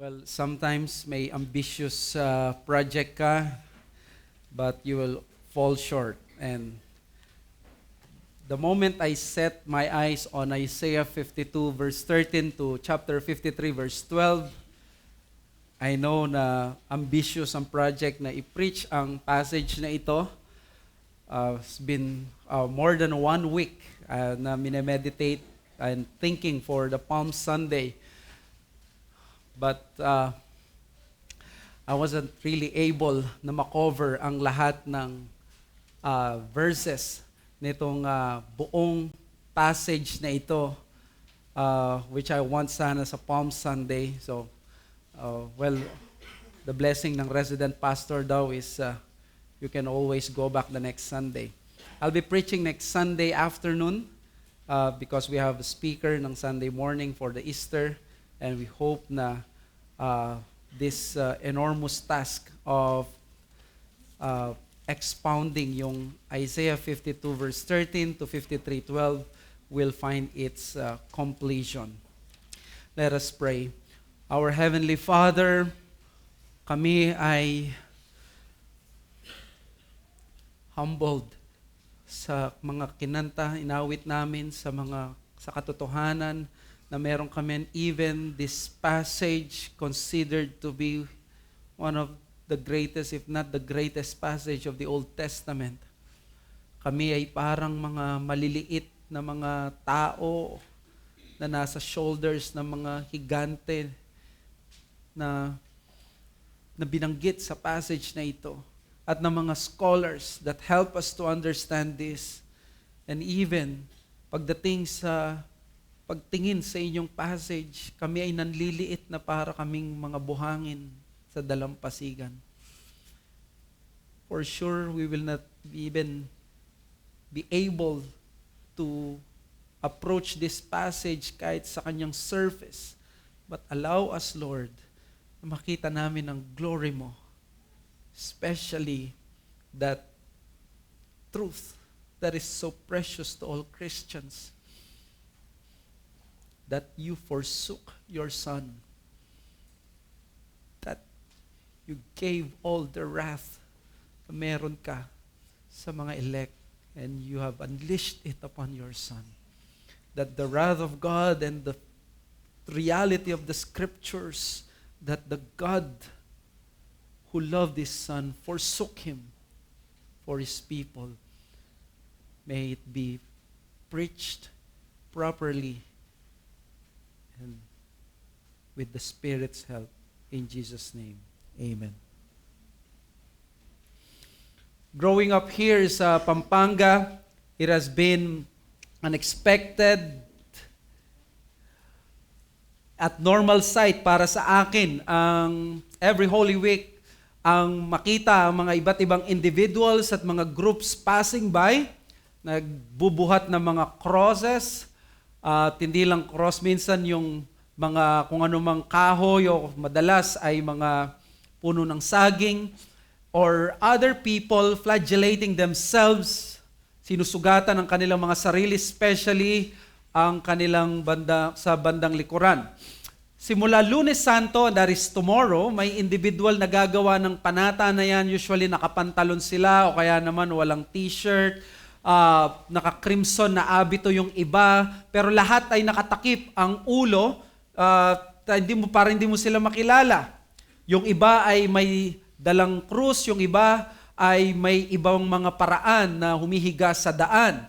Well, sometimes may ambitious project ka, but you will fall short. And the moment I set my eyes on Isaiah 52 verse 13 to chapter 53 verse 12, I know na ambitious ang project na i-preach ang passage na ito. It's been more than 1 week na minemeditate and thinking for the Palm Sunday. But I wasn't really able na makover ang lahat ng verses nitong buong passage na ito, which I want sana sa Palm Sunday. So, the blessing ng resident pastor daw is you can always go back the next Sunday. I'll be preaching next Sunday afternoon because we have a speaker ng Sunday morning for the Easter. And we hope na this enormous task of expounding yung Isaiah 52 verse 13 to 53:12 will find its completion. Let us pray. Our Heavenly Father, kami ay humbled sa mga kinanta, inawit namin sa katotohanan na meron kami, even this passage considered to be one of the greatest, if not the greatest passage of the Old Testament. Kami ay parang mga maliliit na mga tao na nasa shoulders ng mga higante na binanggit sa passage na ito, at ng mga scholars that help us to understand this. And even pagtingin sa inyong passage, kami ay nanliliit na para kaming mga buhangin sa dalampasigan. For sure, we will not even be able to approach this passage kahit sa kanyang surface. But allow us, Lord, na makita namin ang glory mo, especially that truth that is so precious to all Christians, that you forsook your Son, that you gave all the wrath na meron ka sa mga elect, and you have unleashed it upon your Son. That the wrath of God and the reality of the Scriptures, that the God who loved His Son forsook Him for His people, may it be preached properly and with the Spirit's help. In Jesus' name, amen. Growing up here sa Pampanga, it has been unexpected at normal sight para sa akin ang every Holy Week ang makita ang mga iba't ibang individuals at mga groups passing by, nagbubuhat ng mga crosses. At hindi lang cross, minsan yung mga kung anumang kahoy o madalas ay mga puno ng saging, or other people flagellating themselves, sinusugatan ang kanilang mga sarili, especially ang kanilang sa bandang likuran. Simula Lunes Santo, that is tomorrow, may individual na gagawa ng panata na yan. Usually nakapantalon sila o kaya naman walang t-shirt. Naka-crimson na abito yung iba, pero lahat ay nakatakip ang ulo, para hindi mo sila makilala. Yung iba ay may dalang krus, yung iba ay may ibang mga paraan na humihiga sa daan.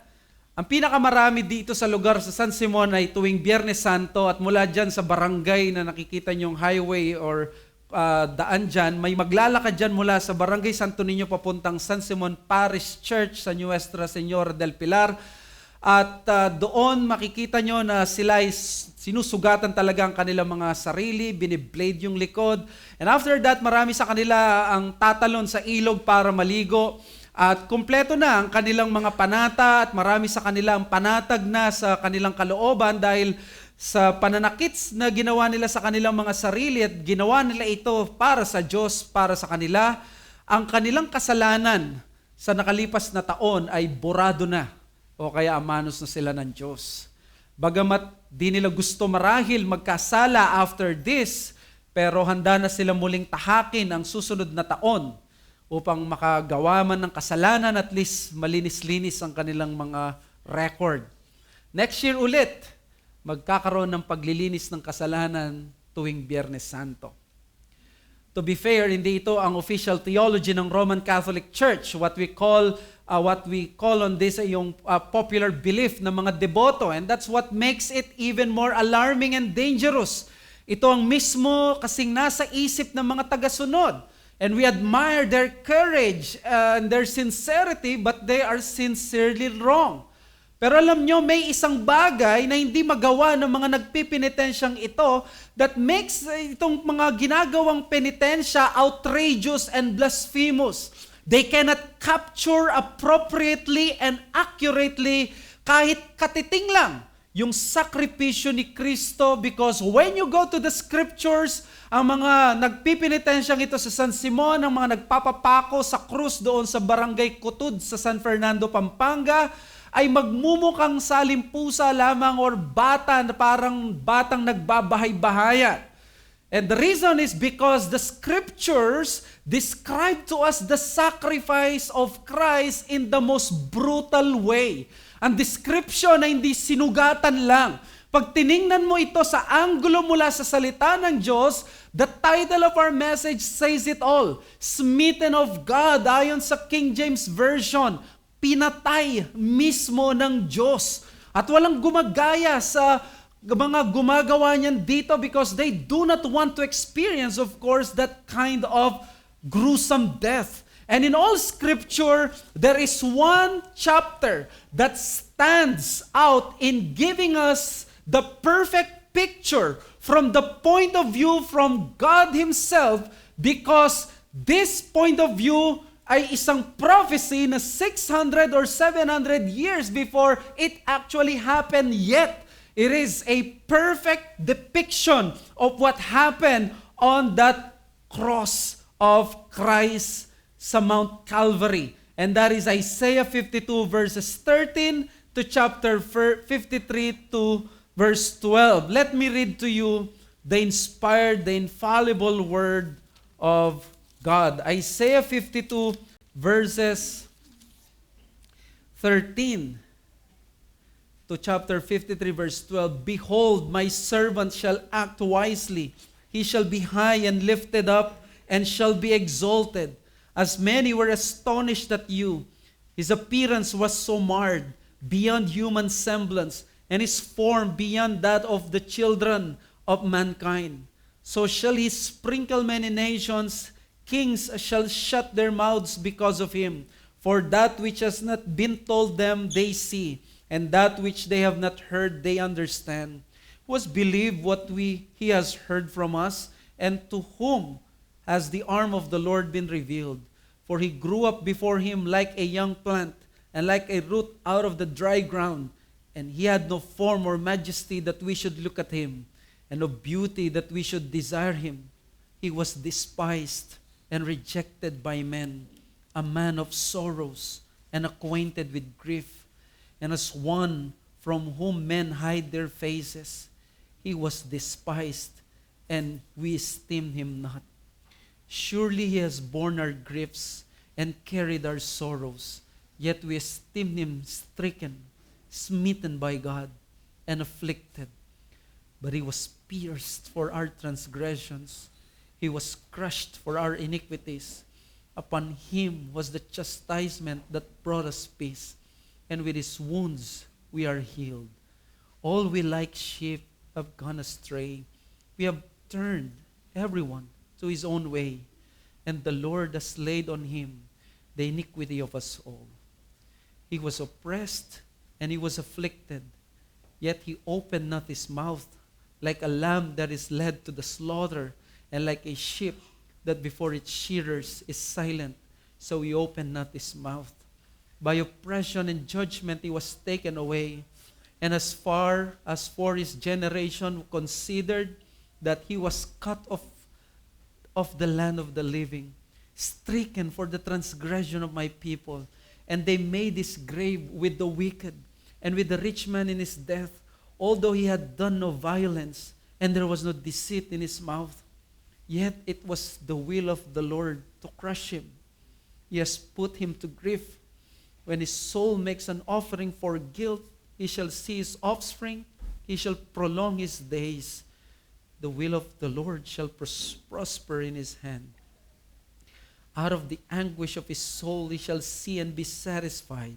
Ang pinakamarami dito sa lugar sa San Simon ay tuwing Biyernes Santo, at mula dyan sa barangay na nakikita nyong highway or daan dyan, may maglalakad dyan mula sa Barangay Santo Niño papuntang San Simon Parish Church sa Nuestra Señora del Pilar. At doon makikita nyo na sila ay sinusugatan talaga ang kanilang mga sarili, biniblade yung likod. And after that, marami sa kanila ang tatalon sa ilog para maligo. At kumpleto na ang kanilang mga panata, at marami sa kanila ang panatag na sa kanilang kalooban dahil sa pananakits na ginawa nila sa kanilang mga sarili, at ginawa nila ito para sa Diyos, para sa kanila. Ang kanilang kasalanan sa nakalipas na taon ay borado na, o kaya amanos na sila ng Diyos. Bagamat di nila gusto marahil magkasala after this, pero handa na sila muling tahakin ang susunod na taon upang makagawa man ng kasalanan, at least malinis-linis ang kanilang mga record. Next year ulit, magkakaroon ng paglilinis ng kasalanan tuwing Biyernes Santo. To be fair, hindi ito ang official theology ng Roman Catholic Church. What we call on this ay yung popular belief ng mga deboto, and that's what makes it even more alarming and dangerous. Ito ang mismo kasing nasa isip ng mga tagasunod. And we admire their courage and their sincerity, but they are sincerely wrong. Pero alam nyo, may isang bagay na hindi magawa ng mga nagpipinitensyang ito that makes itong mga ginagawang penitensya outrageous and blasphemous. They cannot capture appropriately and accurately kahit katiting lang yung sakripisyo ni Kristo, because when you go to the scriptures, ang mga nagpipinitensyang ito sa San Simon, ang mga nagpapapako sa krus doon sa Barangay Kutud sa San Fernando, Pampanga, ay magmumukhang salimpusa lamang or bata na parang batang nagbabahay-bahayan. And the reason is because the scriptures describe to us the sacrifice of Christ in the most brutal way. Ang description na hindi sinugatan lang. Pag tiningnan mo ito sa anggulo mula sa salita ng Diyos, the title of our message says it all. Smitten of God, ayon sa King James Version, pinatay mismo ng Diyos. At walang gumagaya sa mga gumagawa niyan dito because they do not want to experience, of course, that kind of gruesome death. And in all scripture, there is one chapter that stands out in giving us the perfect picture from the point of view from God Himself, because this point of view ay isang prophecy na 600 or 700 years before it actually happened yet. It is a perfect depiction of what happened on that cross of Christ sa Mount Calvary. And that is Isaiah 52 verses 13 to chapter 53 to verse 12. Let me read to you the inspired, the infallible word of God. Isaiah 52 verses 13 to chapter 53 verse 12. Behold, my servant shall act wisely. He shall be high and lifted up and shall be exalted. As many were astonished at you, his appearance was so marred beyond human semblance, and his form beyond that of the children of mankind. So shall he sprinkle many nations, kings shall shut their mouths because of him. For that which has not been told them they see, and that which they have not heard they understand. Who has believed what he has heard from us, and to whom has the arm of the Lord been revealed? For he grew up before him like a young plant, and like a root out of the dry ground. And he had no form or majesty that we should look at him, and no beauty that we should desire him. He was despised and rejected by men, a man of sorrows and acquainted with grief, and as one from whom men hide their faces. He was despised, and we esteemed him not. Surely he has borne our griefs and carried our sorrows, yet we esteemed him stricken, smitten by God, and afflicted. But he was pierced for our transgressions. He was crushed for our iniquities. Upon him was the chastisement that brought us peace, and with his wounds we are healed. All we like sheep have gone astray. We have turned everyone to his own way, and the Lord has laid on him the iniquity of us all. He was oppressed and he was afflicted, yet he opened not his mouth. Like a lamb that is led to the slaughter, and like a sheep that before its shearers is silent, so he opened not his mouth. By oppression and judgment he was taken away. And as far as for his generation considered that he was cut off of the land of the living, stricken for the transgression of my people. And they made his grave with the wicked, and with the rich man in his death, although he had done no violence, and there was no deceit in his mouth. Yet it was the will of the Lord to crush him. He has put him to grief. When his soul makes an offering for guilt, he shall see his offspring, he shall prolong his days. The will of the Lord shall prosper in his hand. Out of the anguish of his soul he shall see and be satisfied.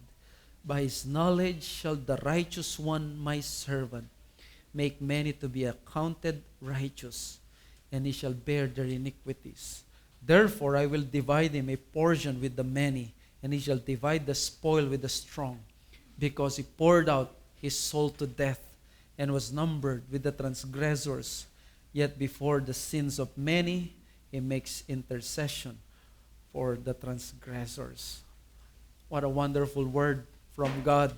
By his knowledge shall the righteous one, my servant, make many to be accounted righteous, and he shall bear their iniquities. Therefore I will divide him a portion with the many, and he shall divide the spoil with the strong, because he poured out his soul to death, and was numbered with the transgressors. Yet before the sins of many, he makes intercession for the transgressors. What a wonderful word from God.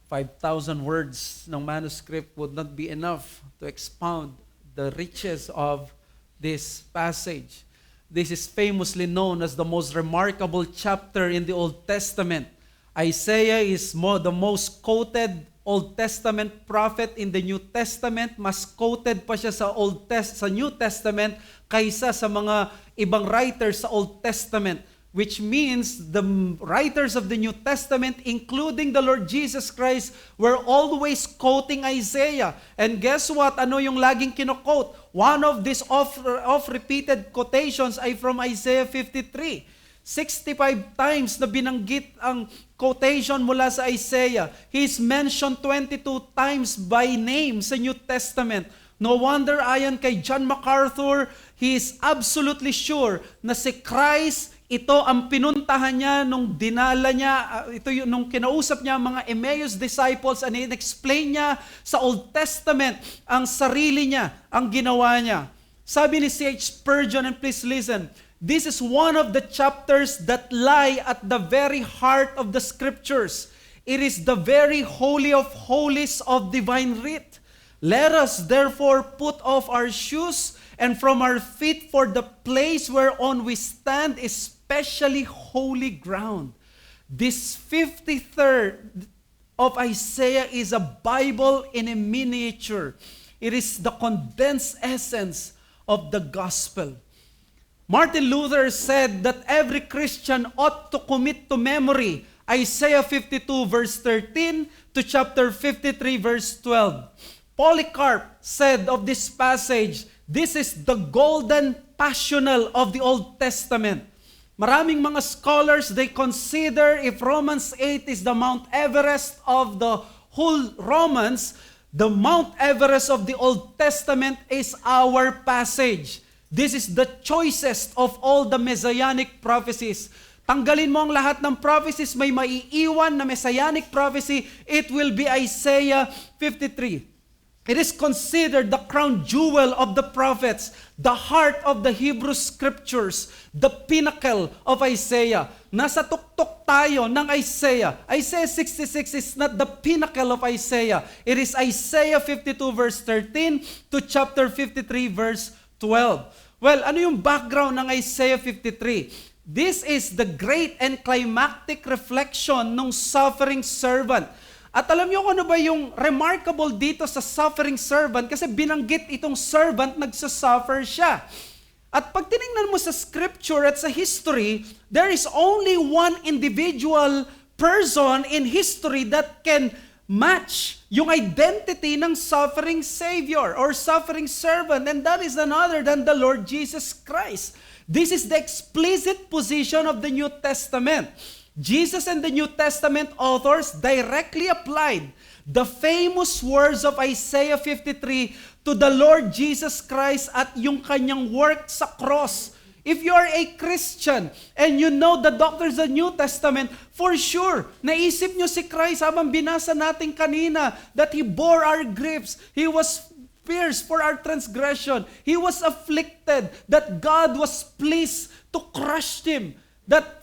5,000 words ng manuscript would not be enough to expound the riches of this passage. This is famously known as the most remarkable chapter in the Old Testament. Isaiah is the most quoted Old Testament prophet in the New Testament. Mas quoted pa siya sa New Testament kaysa sa mga ibang writers sa Old Testament. Which means the writers of the New Testament, including the Lord Jesus Christ, were always quoting Isaiah. And guess what? Ano yung laging kino-quote? One of these oft-repeated quotations ay from Isaiah 53. 65 times na binanggit ang quotation mula sa Isaiah. He's mentioned 22 times by name sa New Testament. No wonder ayon kay John MacArthur, he is absolutely sure na si Christ, ito ang pinuntahan niya nung dinala niya, ito yung nung kinausap niya mga Emmaus disciples, and in-explain niya sa Old Testament ang sarili niya, ang ginawa niya. Sabi ni C.H. Spurgeon, and please listen, this is one of the chapters that lie at the very heart of the Scriptures. It is the very holy of holies of divine writ. Let us therefore put off our shoes, and from our feet for the place whereon we stand is specially holy ground. This 53rd of Isaiah is a Bible in a miniature. It is the condensed essence of the gospel. Martin Luther said that every Christian ought to commit to memory Isaiah 52 verse 13 to chapter 53 verse 12. Polycarp said of this passage, this is the golden passional of the Old Testament. Maraming mga scholars, they consider if Romans 8 is the Mount Everest of the whole Romans, the Mount Everest of the Old Testament is our passage. This is the choicest of all the messianic prophecies. Tanggalin mo ang lahat ng prophecies, may maiiwan na messianic prophecy, it will be Isaiah 53. It is considered the crown jewel of the prophets, the heart of the Hebrew Scriptures, the pinnacle of Isaiah. Nasa tuktok tayo ng Isaiah. Isaiah 66 is not the pinnacle of Isaiah. It is Isaiah 52 verse 13 to chapter 53 verse 12. Well, ano yung background ng Isaiah 53? This is the great and climactic reflection ng suffering servant. At alam niyo kung ano ba yung remarkable dito sa suffering servant? Kasi binanggit itong servant, nagsasuffer siya. At pag tinignan mo sa scripture at sa history, there is only one individual person in history that can match yung identity ng suffering Savior or suffering servant, and that is none other than the Lord Jesus Christ. This is the explicit position of the New Testament. Jesus and the New Testament authors directly applied the famous words of Isaiah 53 to the Lord Jesus Christ at yung kanyang work sa cross. If you are a Christian and you know the doctrines of the New Testament, for sure, naisip nyo si Christ habang binasa natin kanina that He bore our griefs. He was pierced for our transgression. He was afflicted, that God was pleased to crush Him. That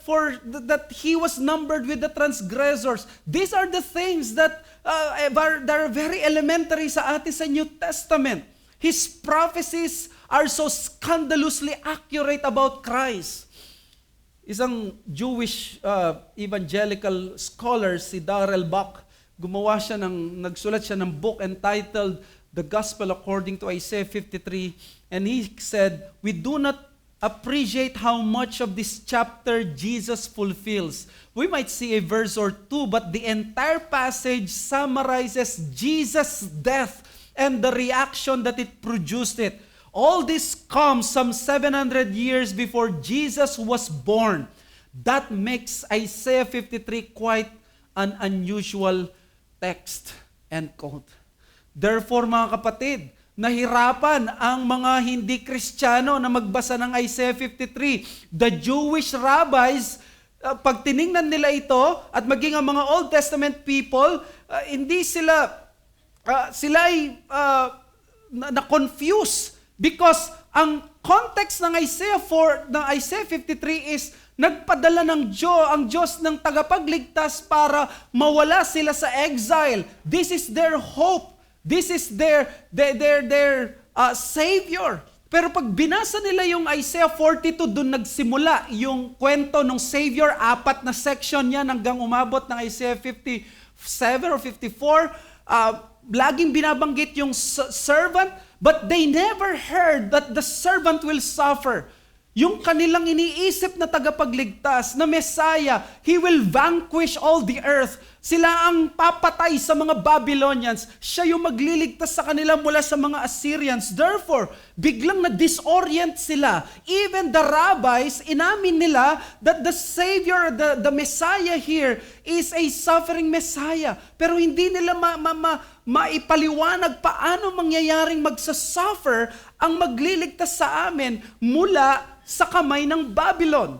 He was numbered with the transgressors. These are the things that are very elementary sa atin sa New Testament. His prophecies are so scandalously accurate about Christ. Isang Jewish evangelical scholar, si Darrell Buck, nagsulat siya ng book entitled the gospel according to Isaiah 53, and he said, we do not appreciate how much of this chapter Jesus fulfills. We might see a verse or two, but the entire passage summarizes Jesus' death and the reaction that it produced it. All this comes some 700 years before Jesus was born. That makes Isaiah 53 quite an unusual text. End quote. Therefore, mga kapatid, nahirapan ang mga hindi Kristiyano na magbasa ng Isaiah 53. The Jewish rabbis, pag tiningnan nila ito, at maging ang mga Old Testament people, hindi sila ay na-confuse because ang context ng Isaiah 53 is nagpadala ng ang Diyos ng tagapagligtas para mawala sila sa exile. This is their hope. This is their Savior. Pero pag binasa nila yung Isaiah 42, doon nagsimula yung kwento ng Savior. 4 na section yan hanggang umabot ng Isaiah 57 or 54. Laging binabanggit yung servant, but they never heard that the servant will suffer. Yung kanilang iniisip na tagapagligtas, na Messiah, He will vanquish all the earth. Sila ang papatay sa mga Babylonians. Siya yung magliligtas sa kanila mula sa mga Assyrians. Therefore, biglang na-disorient sila. Even the rabbis, inamin nila that the Savior, the Messiah here is a suffering Messiah. Pero hindi nila maipaliwanag paano mangyayaring magsasuffer ang magliligtas sa amin mula sa kamay ng Babylon.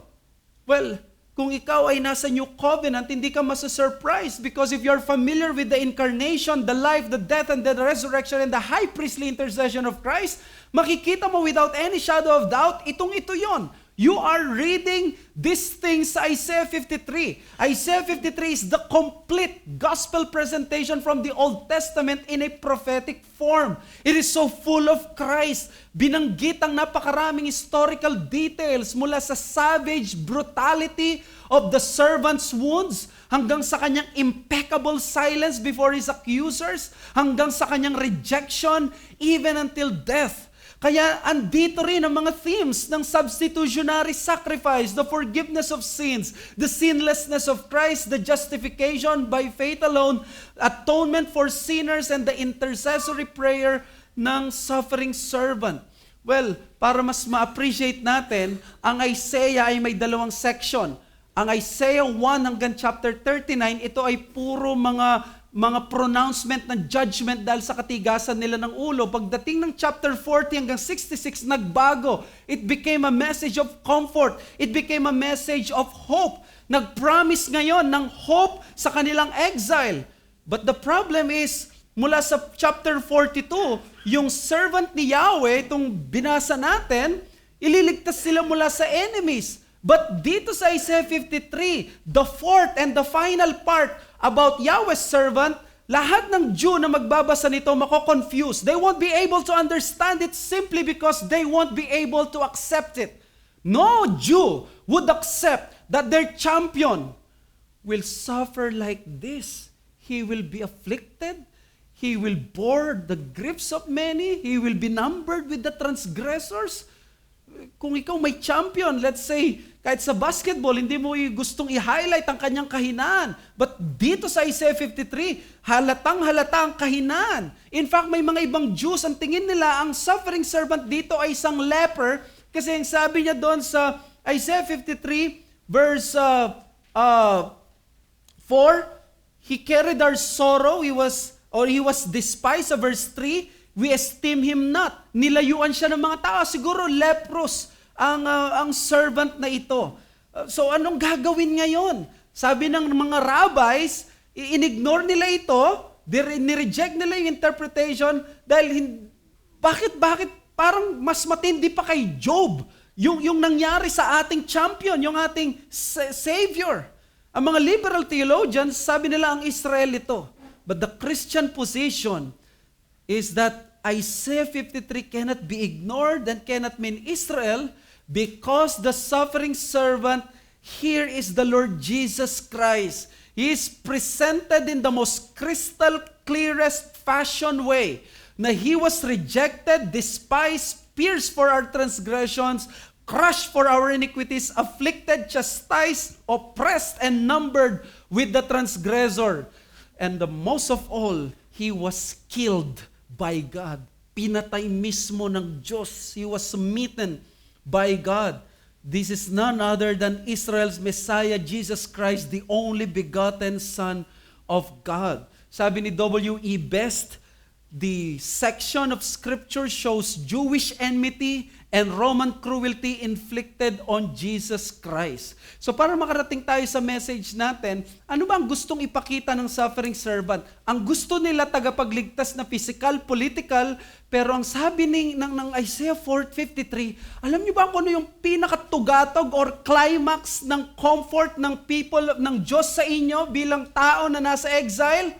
Well, kung ikaw ay nasa New Covenant, hindi ka masa-surprise because if you're familiar with the incarnation, the life, the death, and the resurrection, and the high priestly intercession of Christ, makikita mo without any shadow of doubt, ito yon. You are reading these things sa Isaiah 53. Isaiah 53 is the complete gospel presentation from the Old Testament in a prophetic form. It is so full of Christ. Binanggit ang napakaraming historical details mula sa savage brutality of the servant's wounds hanggang sa kanyang impeccable silence before his accusers, hanggang sa kanyang rejection, even until death. Kaya andito rin ang mga themes ng substitutionary sacrifice, the forgiveness of sins, the sinlessness of Christ, the justification by faith alone, atonement for sinners, and the intercessory prayer ng suffering servant. Well, para mas ma-appreciate natin, ang Isaiah ay may 2 section. Ang Isaiah 1 hanggang chapter 39, ito ay puro mga pronouncement ng judgment dahil sa katigasan nila ng ulo. Pagdating ng chapter 40 hanggang 66, nagbago. It became a message of comfort. It became a message of hope. Nag-promise ngayon ng hope sa kanilang exile. But the problem is, mula sa chapter 42, yung servant ni Yahweh, itong binasa natin, ililigtas sila mula sa enemies. But dito sa Isaiah 53, the fourth and the final part about Yahweh's servant, lahat ng Jew na magbabasa nito mako-confuse. They won't be able to understand it simply because they won't be able to accept it. No Jew would accept that their champion will suffer like this. He will be afflicted. He will bore the griefs of many. He will be numbered with the transgressors. Kung ikaw may champion, let's say, kahit sa basketball, hindi mo gustong i-highlight ang kanyang kahinaan. But dito sa Isaiah 53, halatang-halata ang kahinaan. In fact, may mga ibang Jews, ang tingin nila, ang suffering servant dito ay isang leper, kasi ang sabi niya doon sa Isaiah 53, verse 4, He carried our sorrow, He was despised, sa verse 3, we esteem Him not. Nilayuan siya ng mga tao. Siguro leprous ang servant na ito. So anong gagawin ngayon? Sabi ng mga rabbis, i-ignore nila ito, nireject nila yung interpretation dahil bakit parang mas matindi pa kay Job yung nangyari sa ating champion, yung ating savior. Ang mga liberal theologians, sabi nila ang Israel ito. But the Christian position is that Isaiah 53 cannot be ignored and cannot mean Israel because the suffering servant here is the Lord Jesus Christ. He is presented in the most crystal clearest fashion way. na He was rejected, despised, pierced for our transgressions, crushed for our iniquities, afflicted, chastised, oppressed, and numbered with the transgressor. And the most of all, He was killed by God. Pinatay mismo ng Diyos. He was smitten by God. This is none other than Israel's Messiah, Jesus Christ, the only begotten Son of God. Sabi ni W.E. Best, the section of Scripture shows Jewish enmity and Roman cruelty inflicted on Jesus Christ. So para makarating tayo sa message natin, ano ba ang gustong ipakita ng suffering servant? Ang gusto nila tagapagligtas na physical, political, pero ang sabi ng Isaiah 4:53, alam niyo ba kung ano yung pinakatugatog or climax ng comfort ng people, ng Diyos sa inyo bilang tao na nasa exile?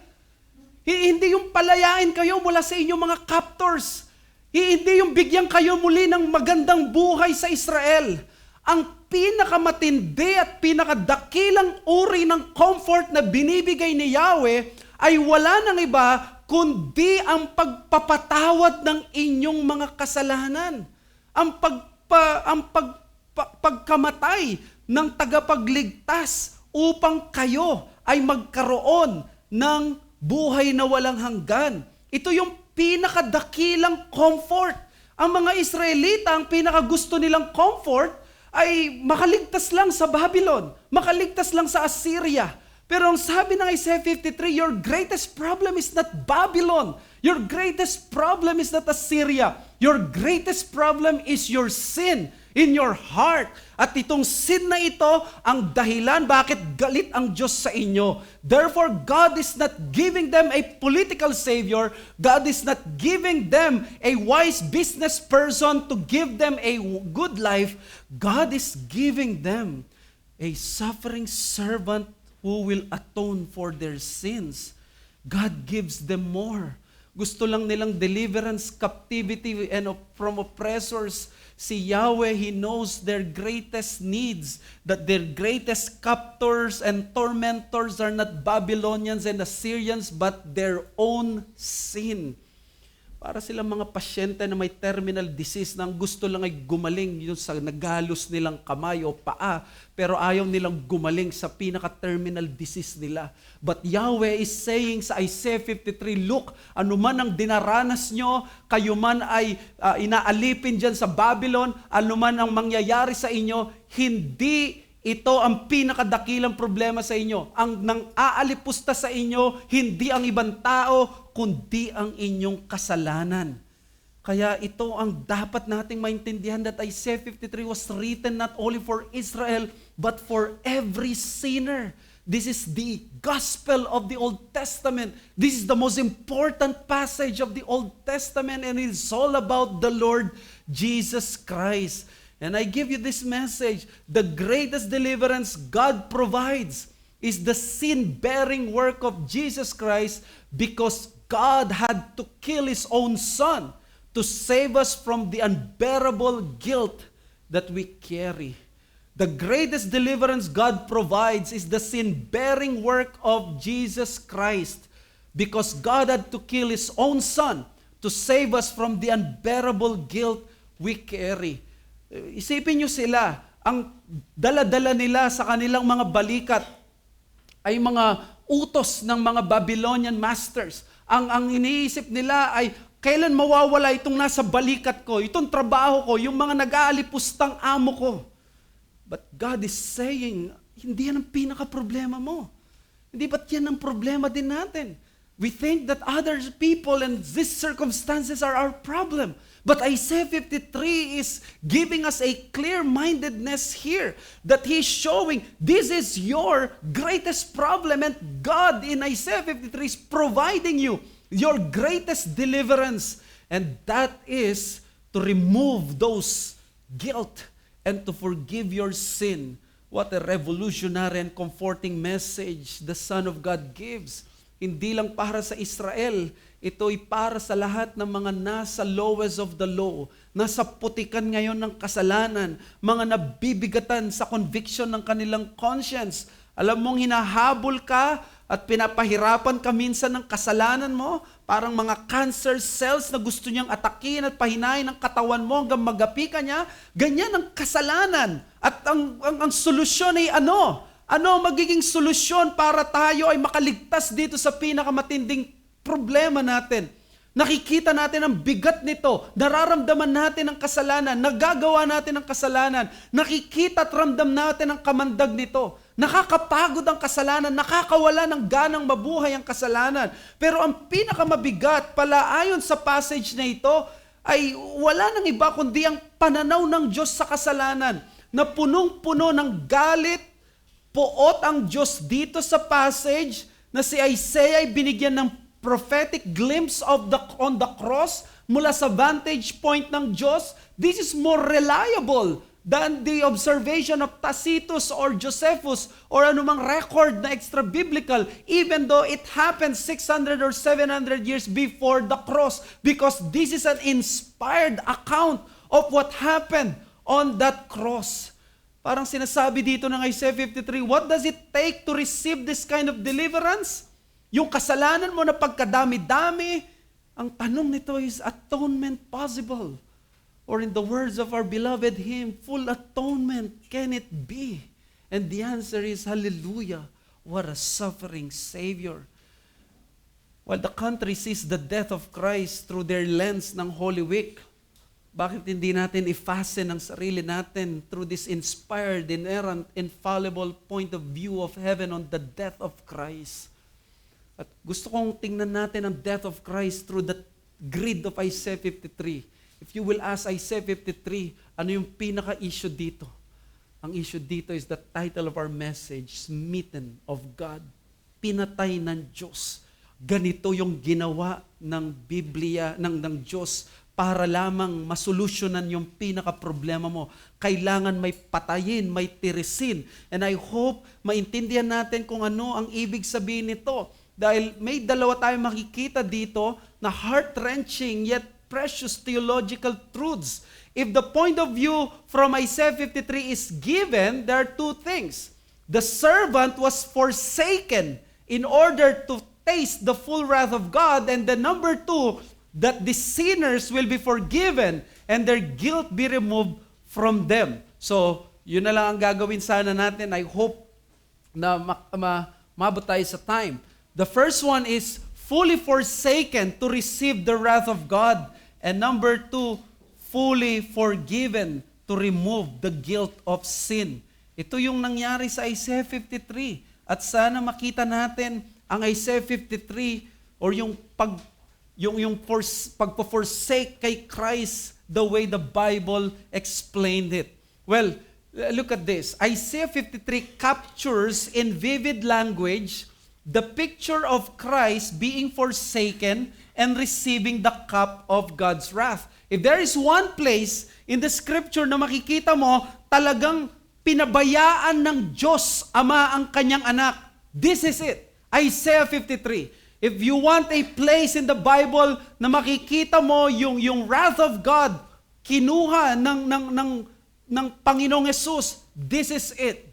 Hindi yung palayain kayo mula sa inyong mga captors. Hindi yung bigyan kayo muli ng magandang buhay sa Israel. Ang pinakamatindi at pinakadakilang uri ng comfort na binibigay ni Yahweh ay wala nang iba kundi ang pagpapatawad ng inyong mga kasalanan. Ang pagkamatay ng tagapagligtas upang kayo ay magkaroon ng buhay na walang hanggan. Ito yung pinakadakilang comfort. Ang mga Israelita, ang pinakagusto nilang comfort ay makaligtas lang sa Babylon, makaligtas lang sa Assyria. Pero ang sabi ng Isaiah 53, your greatest problem is not Babylon. Your greatest problem is not Assyria. Your greatest problem is your sin in your heart. At itong sin na ito ang dahilan bakit galit ang Diyos sa inyo. Therefore, God is not giving them a political savior. God is not giving them a wise business person to give them a good life. God is giving them a suffering servant who will atone for their sins. God gives them more. Gusto lang nilang deliverance, captivity, and from oppressors. Si Yahweh, He knows their greatest needs, that their greatest captors and tormentors are not Babylonians and Assyrians, but their own sin. Para silang mga pasyente na may terminal disease na ang gusto lang ay gumaling yun sa nagalos nilang kamay o paa, pero ayaw nilang gumaling sa pinaka-terminal disease nila. But Yahweh is saying sa Isaiah 53, look, anuman ang dinaranas nyo, kayo man ay inaalipin dyan sa Babylon, anuman ang mangyayari sa inyo, hindi ito ang pinakadakilang problema sa inyo. Ang nang aalipusta sa inyo, hindi ang ibang tao, kundi ang inyong kasalanan. Kaya ito ang dapat nating maintindihan that Isaiah 53 was written not only for Israel, but for every sinner. This is the gospel of the Old Testament. This is the most important passage of the Old Testament, and it's all about the Lord Jesus Christ. And I give you this message, the greatest deliverance God provides is the sin-bearing work of Jesus Christ, because God had to kill His own Son to save us from the unbearable guilt that we carry. The greatest deliverance God provides is the sin-bearing work of Jesus Christ, because God had to kill His own Son to save us from the unbearable guilt we carry. Isipin nyo sila, ang dala-dala nila sa kanilang mga balikat ay mga utos ng mga Babylonian masters. Ang iniisip nila ay, kailan mawawala itong nasa balikat ko, itong trabaho ko, yung mga nag-aalipustang amo ko. But God is saying, hindi yan ang pinaka-problema mo. Hindi ba't yan ang problema din natin? We think that other people and these circumstances are our problem. But Isaiah 53 is giving us a clear-mindedness here that He's showing this is your greatest problem, and God in Isaiah 53 is providing you your greatest deliverance, and that is to remove those guilt and to forgive your sin. What a revolutionary and comforting message the Son of God gives. Hindi lang para sa Israel, ito'y para sa lahat ng mga nasa lowest of the low, nasa putikan ngayon ng kasalanan, mga nabibigatan sa conviction ng kanilang conscience. Alam mong hinahabol ka at pinapahirapan ka minsan ng kasalanan mo, parang mga cancer cells na gusto niyang atakin at pahinain ang katawan mo hanggang magapi ka niya, ganyan ang kasalanan. At ang solusyon ay ano? Ano magiging solusyon para tayo ay makaligtas dito sa pinakamatinding problema natin? Nakikita natin ang bigat nito. Nararamdaman natin ang kasalanan. Nagagawa natin ang kasalanan. Nakikita at ramdam natin ang kamandag nito. Nakakapagod ang kasalanan. Nakakawala ng ganang mabuhay ang kasalanan. Pero ang pinakamabigat pala ayon sa passage na ito ay wala nang iba kundi ang pananaw ng Diyos sa kasalanan na punong-puno ng galit, puot ang Diyos dito sa passage na si Isaiah ay binigyan ng prophetic glimpse on the cross mula sa vantage point ng Diyos. This is more reliable than the observation of Tacitus or Josephus or anumang record na extra-biblical, even though it happened 600 or 700 years before the cross, because this is an inspired account of what happened on that cross. Parang sinasabi dito ng Isaiah 53, what does it take to receive this kind of deliverance? Yung kasalanan mo na pagkadami-dami, ang tanong nito is, atonement possible? Or in the words of our beloved hymn, full atonement, can it be? And the answer is, hallelujah, what a suffering Savior. While the country sees the death of Christ through their lens ng Holy Week, bakit hindi natin i-fasten ang sarili natin through this inspired, inerrant, infallible point of view of heaven on the death of Christ? At gusto kong tingnan natin ang death of Christ through the grid of Isaiah 53. If you will ask Isaiah 53, ano yung pinaka-issue dito? Ang issue dito is the title of our message, Smitten of God. Pinatay ng Diyos. Ganito yung ginawa ng Biblia, ng Diyos para lamang masolusyonan yung pinaka-problema mo. Kailangan may patayin, may tirisin. And I hope maintindihan natin kung ano ang ibig sabihin nito. Dahil may dalawa tayong makikita dito na heart-wrenching yet precious theological truths. If the point of view from Isaiah 53 is given, there are two things. The servant was forsaken in order to taste the full wrath of God, and the number two, that the sinners will be forgiven and their guilt be removed from them. So, yun na lang ang gagawin sana natin. I hope na mabot tayo sa time. The first one is fully forsaken to receive the wrath of God. And number two, fully forgiven to remove the guilt of sin. Ito yung nangyari sa Isaiah 53. At sana makita natin ang Isaiah 53 or yung pagpo-forsake kay Christ the way the Bible explained it. Well, look at this. Isaiah 53 captures in vivid language the picture of Christ being forsaken and receiving the cup of God's wrath. If there is one place in the scripture na makikita mo, talagang pinabayaan ng Diyos Ama ang kanyang anak, this is it. Isaiah 53. If you want a place in the Bible na makikita mo yung wrath of God, kinuha ng Panginoong Yesus, this is it.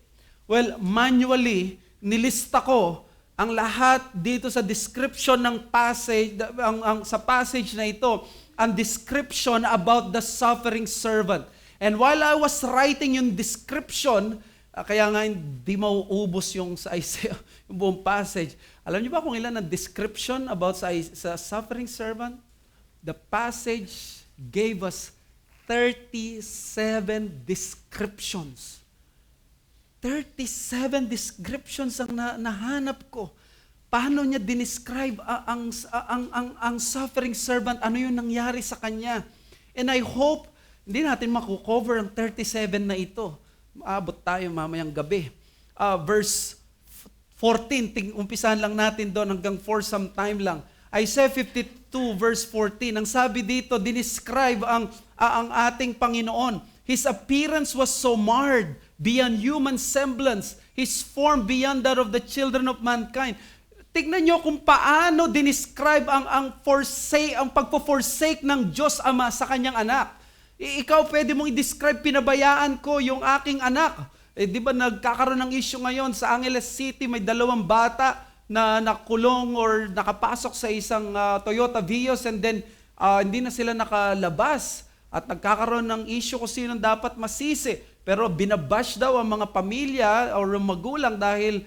Well, manually, nilista ko ang lahat dito sa description ng passage, sa passage na ito, ang description about the suffering servant. And while I was writing yung description, kaya nga hindi mauubos yung sa Isaiah, yung buong passage. Alam niyo ba kung ilan ang description about sa suffering servant? The passage gave us 37 descriptions. 37 descriptions ang nahanap ko. Paano niya dinescribe ang suffering servant? Ano yung nangyari sa kanya? And I hope, hindi natin makukover ang 37 na ito. Maabot tayo mamayang gabi. Verse 14, umpisahan lang natin doon hanggang for some time lang. Isaiah 52 verse 14, ang sabi dito, dinescribe ang ating Panginoon. His appearance was so marred beyond human semblance, his form beyond that of the children of mankind. Tignan nyo kung paano dinescribe ang pagpo-forsake ng Diyos Ama sa kanyang anak. Ikaw pwede mong i-describe, pinabayaan ko yung aking anak. Di ba nagkakaroon ng issue ngayon sa Angeles City, may 2 bata na nakulong or nakapasok sa isang Toyota Vios and then hindi na sila nakalabas at nagkakaroon ng issue kung sino dapat masisi. Pero binabash daw ang mga pamilya o magulang dahil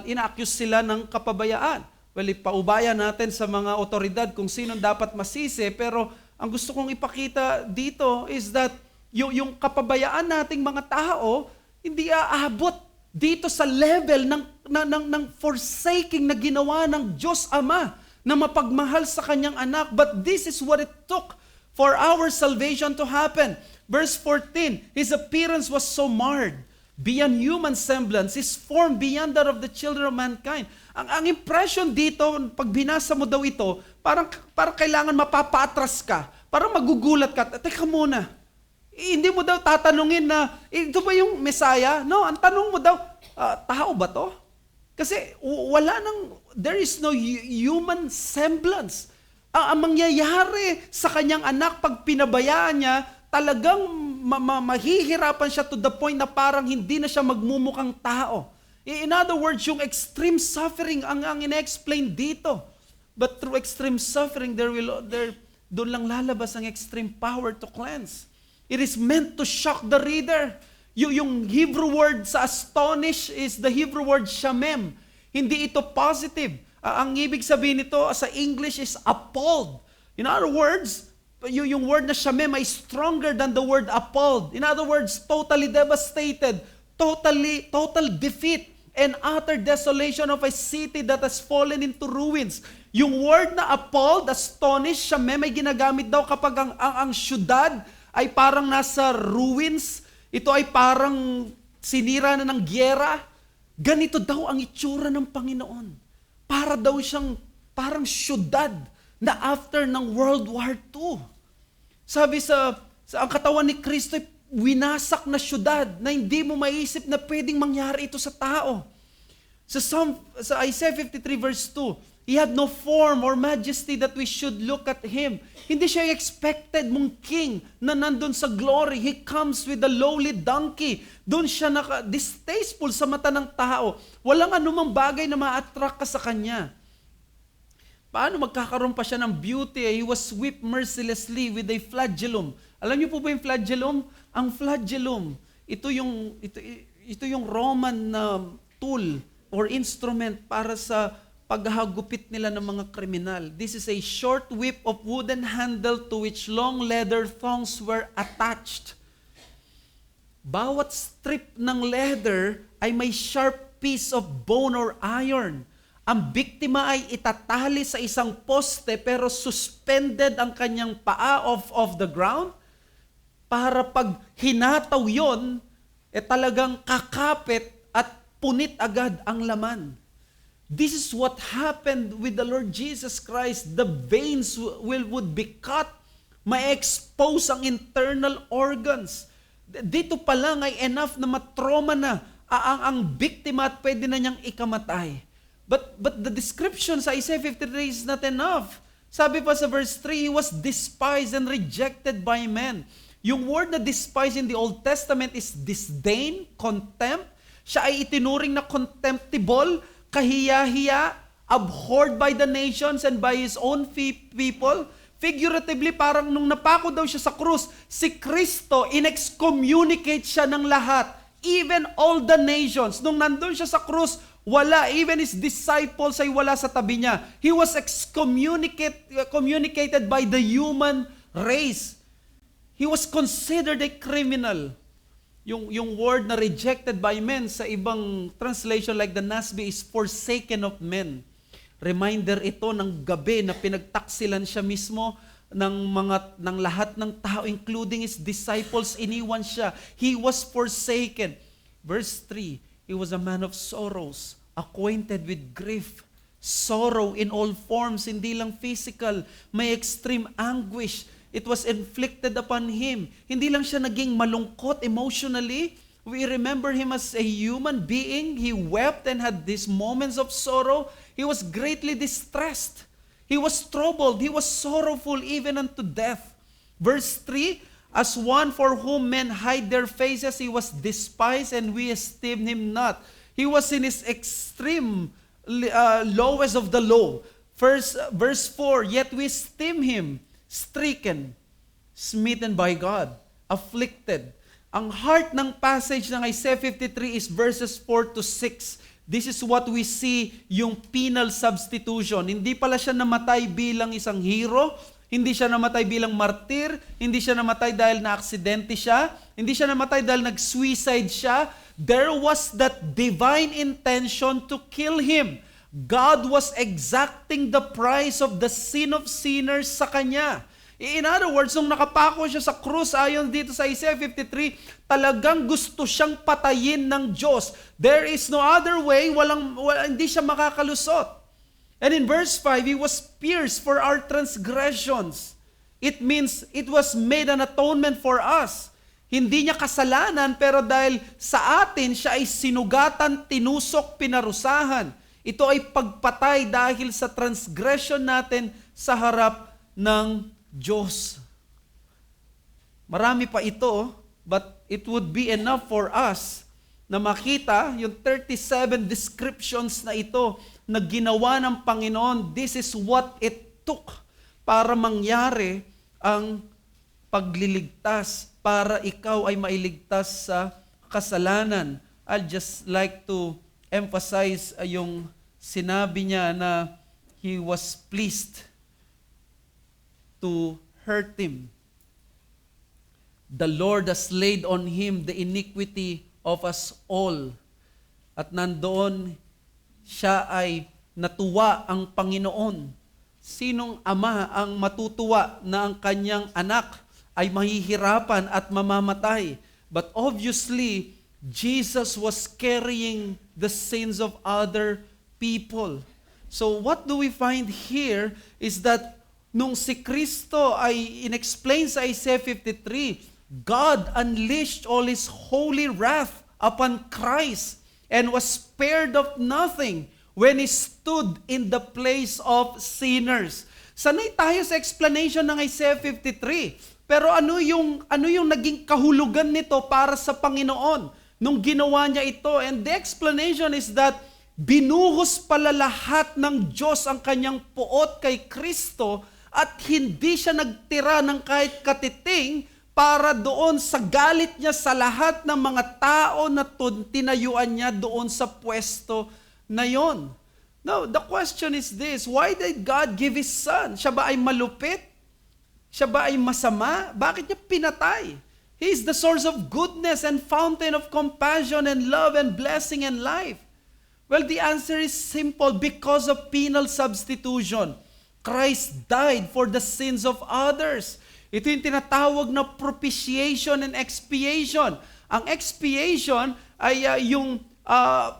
ina-accuse sila ng kapabayaan. Well, ipaubaya natin sa mga otoridad kung sino dapat masisi, pero ang gusto kong ipakita dito is that yung kapabayaan nating mga tao hindi aabot dito sa level ng forsaking na ginawa ng Diyos Ama na mapagmahal sa kanyang anak. But this is what it took for our salvation to happen. Verse 14, His appearance was so marred, beyond human semblance, His form beyond that of the children of mankind. Ang impression dito, pag binasa mo daw ito, parang kailangan mapapatras ka, parang magugulat ka. Teka muna, hindi mo daw tatanungin na, ito ba yung Messiah? No, ang tanong mo daw, tao ba to? Kasi there is no human semblance. Ang mangyayari sa kanyang anak pag pinabayaan niya, talagang mahihirapan siya to the point na parang hindi na siya magmumukhang tao. In other words, yung extreme suffering ang ina-explain dito. But through extreme suffering, doon lang lalabas ang extreme power to cleanse. It is meant to shock the reader. Yung Hebrew word sa astonish is the Hebrew word shamem. Hindi ito positive. Ang ibig sabihin nito sa English is appalled. In other words, yung word na shamem ay stronger than the word appalled. In other words, totally devastated, total defeat, and utter desolation of a city that has fallen into ruins. Yung word na appalled, astonished, shamem ay ginagamit daw kapag ang syudad ay parang nasa ruins. Ito ay parang sinira na ng gyera. Ganito daw ang itsura ng Panginoon. Para daw siyang parang syudad na after ng World War II. Sabi sa ang katawan ni Kristo ay winasak na syudad na hindi mo maisip na pwedeng mangyari ito sa tao. Sa Isaiah 53 verse 2, He had no form or majesty that we should look at Him. Hindi siya expected mong king na nandun sa glory. He comes with a lowly donkey. Doon siya distasteful sa mata ng tao. Walang anumang bagay na ma-attract ka sa Kanya. Paano magkakaroon pa siya ng beauty? He was whipped mercilessly with a flagellum. Alam niyo po ba yung flagellum? Ang flagellum, ito yung Roman na tool or instrument para sa paghahagupit nila ng mga kriminal. This is a short whip of wooden handle to which long leather thongs were attached. Bawat strip ng leather ay may sharp piece of bone or iron. Ang biktima ay itatali sa isang poste pero suspended ang kanyang paa off the ground para pag hinataw yon, talagang kakapit at punit agad ang laman. This is what happened with the Lord Jesus Christ. The veins would be cut, ma-expose ang internal organs. Dito pa lang ay enough na matroma na ang biktima at pwede na niyang ikamatay. But the description sa Isaiah 53 is not enough. Sabi pa sa verse 3, He was despised and rejected by men. Yung word na despise in the Old Testament is disdain, contempt. Siya ay itinuring na contemptible, kahiya-hiya, abhorred by the nations and by His own people. Figuratively, parang nung napako daw siya sa krus, si Kristo, in-excommunicate siya ng lahat. Even all the nations. Nung nandun siya sa krus, wala. Even His disciples ay wala sa tabi niya. He was excommunicated by the human race. He was considered a criminal. Yung word na rejected by men sa ibang translation like the NASB is forsaken of men. Reminder ito ng gabi na pinagtaksilan siya mismo ng lahat ng tao, including His disciples, iniwan siya. He was forsaken. Verse 3, He was a man of sorrows, acquainted with grief. Sorrow in all forms, hindi lang physical, may extreme anguish. It was inflicted upon Him. Hindi lang siya naging malungkot emotionally. We remember Him as a human being. He wept and had these moments of sorrow. He was greatly distressed. He was troubled. He was sorrowful even unto death. Verse 3, As one for whom men hide their faces, He was despised and we esteemed Him not. He was in His extreme lowest of the low. Verse 4, yet we esteem him stricken, smitten by God, afflicted. Ang heart ng passage ng Isaiah 53 is verses 4 to 6. This is what we see, yung penal substitution. Hindi pala siya namatay bilang isang hero, hindi siya namatay bilang martir, hindi siya namatay dahil na-aksidente siya, hindi siya namatay dahil nag-suicide siya. There was that divine intention to kill him. God was exacting the price of the sin of sinners sa kanya. In other words, nung nakapako siya sa krus, ayon dito sa Isaiah 53, talagang gusto siyang patayin ng Diyos. There is no other way, hindi siya makakalusot. And in verse 5, He was pierced for our transgressions. It means it was made an atonement for us. Hindi niya kasalanan, pero dahil sa atin, siya ay sinugatan, tinusok, pinarusahan. Ito ay pagpatay dahil sa transgression natin sa harap ng Diyos. Marami pa ito, but it would be enough for us na makita yung 37 descriptions na ito na ginawa ng Panginoon. This is what it took para mangyari ang pagliligtas, para ikaw ay mailigtas sa kasalanan. I'd just like to emphasize yung sinabi niya na He was pleased to hurt him. The Lord has laid on him the iniquity of us all. At nandoon, siya ay natuwa ang Panginoon. Sinong ama ang matutuwa na ang kanyang anak ay mahihirapan at mamamatay? But obviously, Jesus was carrying the sins of other people. So what do we find here is that nung si Kristo ay inexplain sa Isaiah 53, God unleashed all His holy wrath upon Christ and was spared of nothing when He stood in the place of sinners. Sanay tayo sa explanation ng Isaiah 53. Pero ano yung naging kahulugan nito para sa Panginoon nung ginawa niya ito? And the explanation is that binuhos pala lahat ng Diyos ang kanyang puot kay Kristo at hindi siya nagtira ng kahit katiting para doon sa galit niya sa lahat ng mga tao na tinayuan niya doon sa pwesto na yon. Now, the question is this, why did God give His Son? Siya ba ay malupit? Siya ba ay masama? Bakit niya pinatay? He is the source of goodness and fountain of compassion and love and blessing and life. Well, the answer is simple, because of penal substitution. Christ died for the sins of others. Ito yung tinatawag na propitiation and expiation. Ang expiation ay yung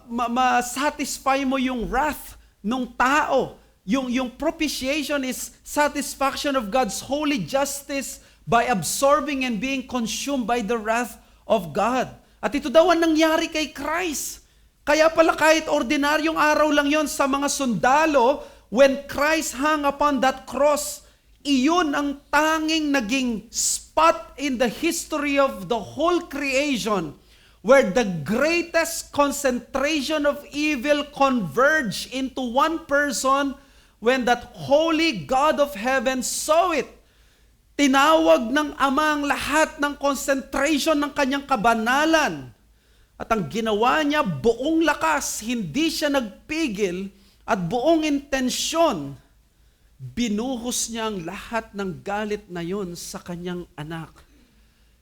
ma-satisfy mo yung wrath ng tao. Yung propitiation is satisfaction of God's holy justice by absorbing and being consumed by the wrath of God. At ito daw ang nangyari kay Christ. Kaya pala kahit ordinaryong araw lang yon sa mga sundalo, when Christ hung upon that cross, iyon ang tanging naging spot in the history of the whole creation where the greatest concentration of evil converged into one person when that holy God of heaven saw it. Tinawag ng Ama ang lahat ng concentration ng kanyang kabanalan. At ang ginawa niya, buong lakas, hindi siya nagpigil, at buong intensyon, binuhos niya ang lahat ng galit na yon sa kanyang anak.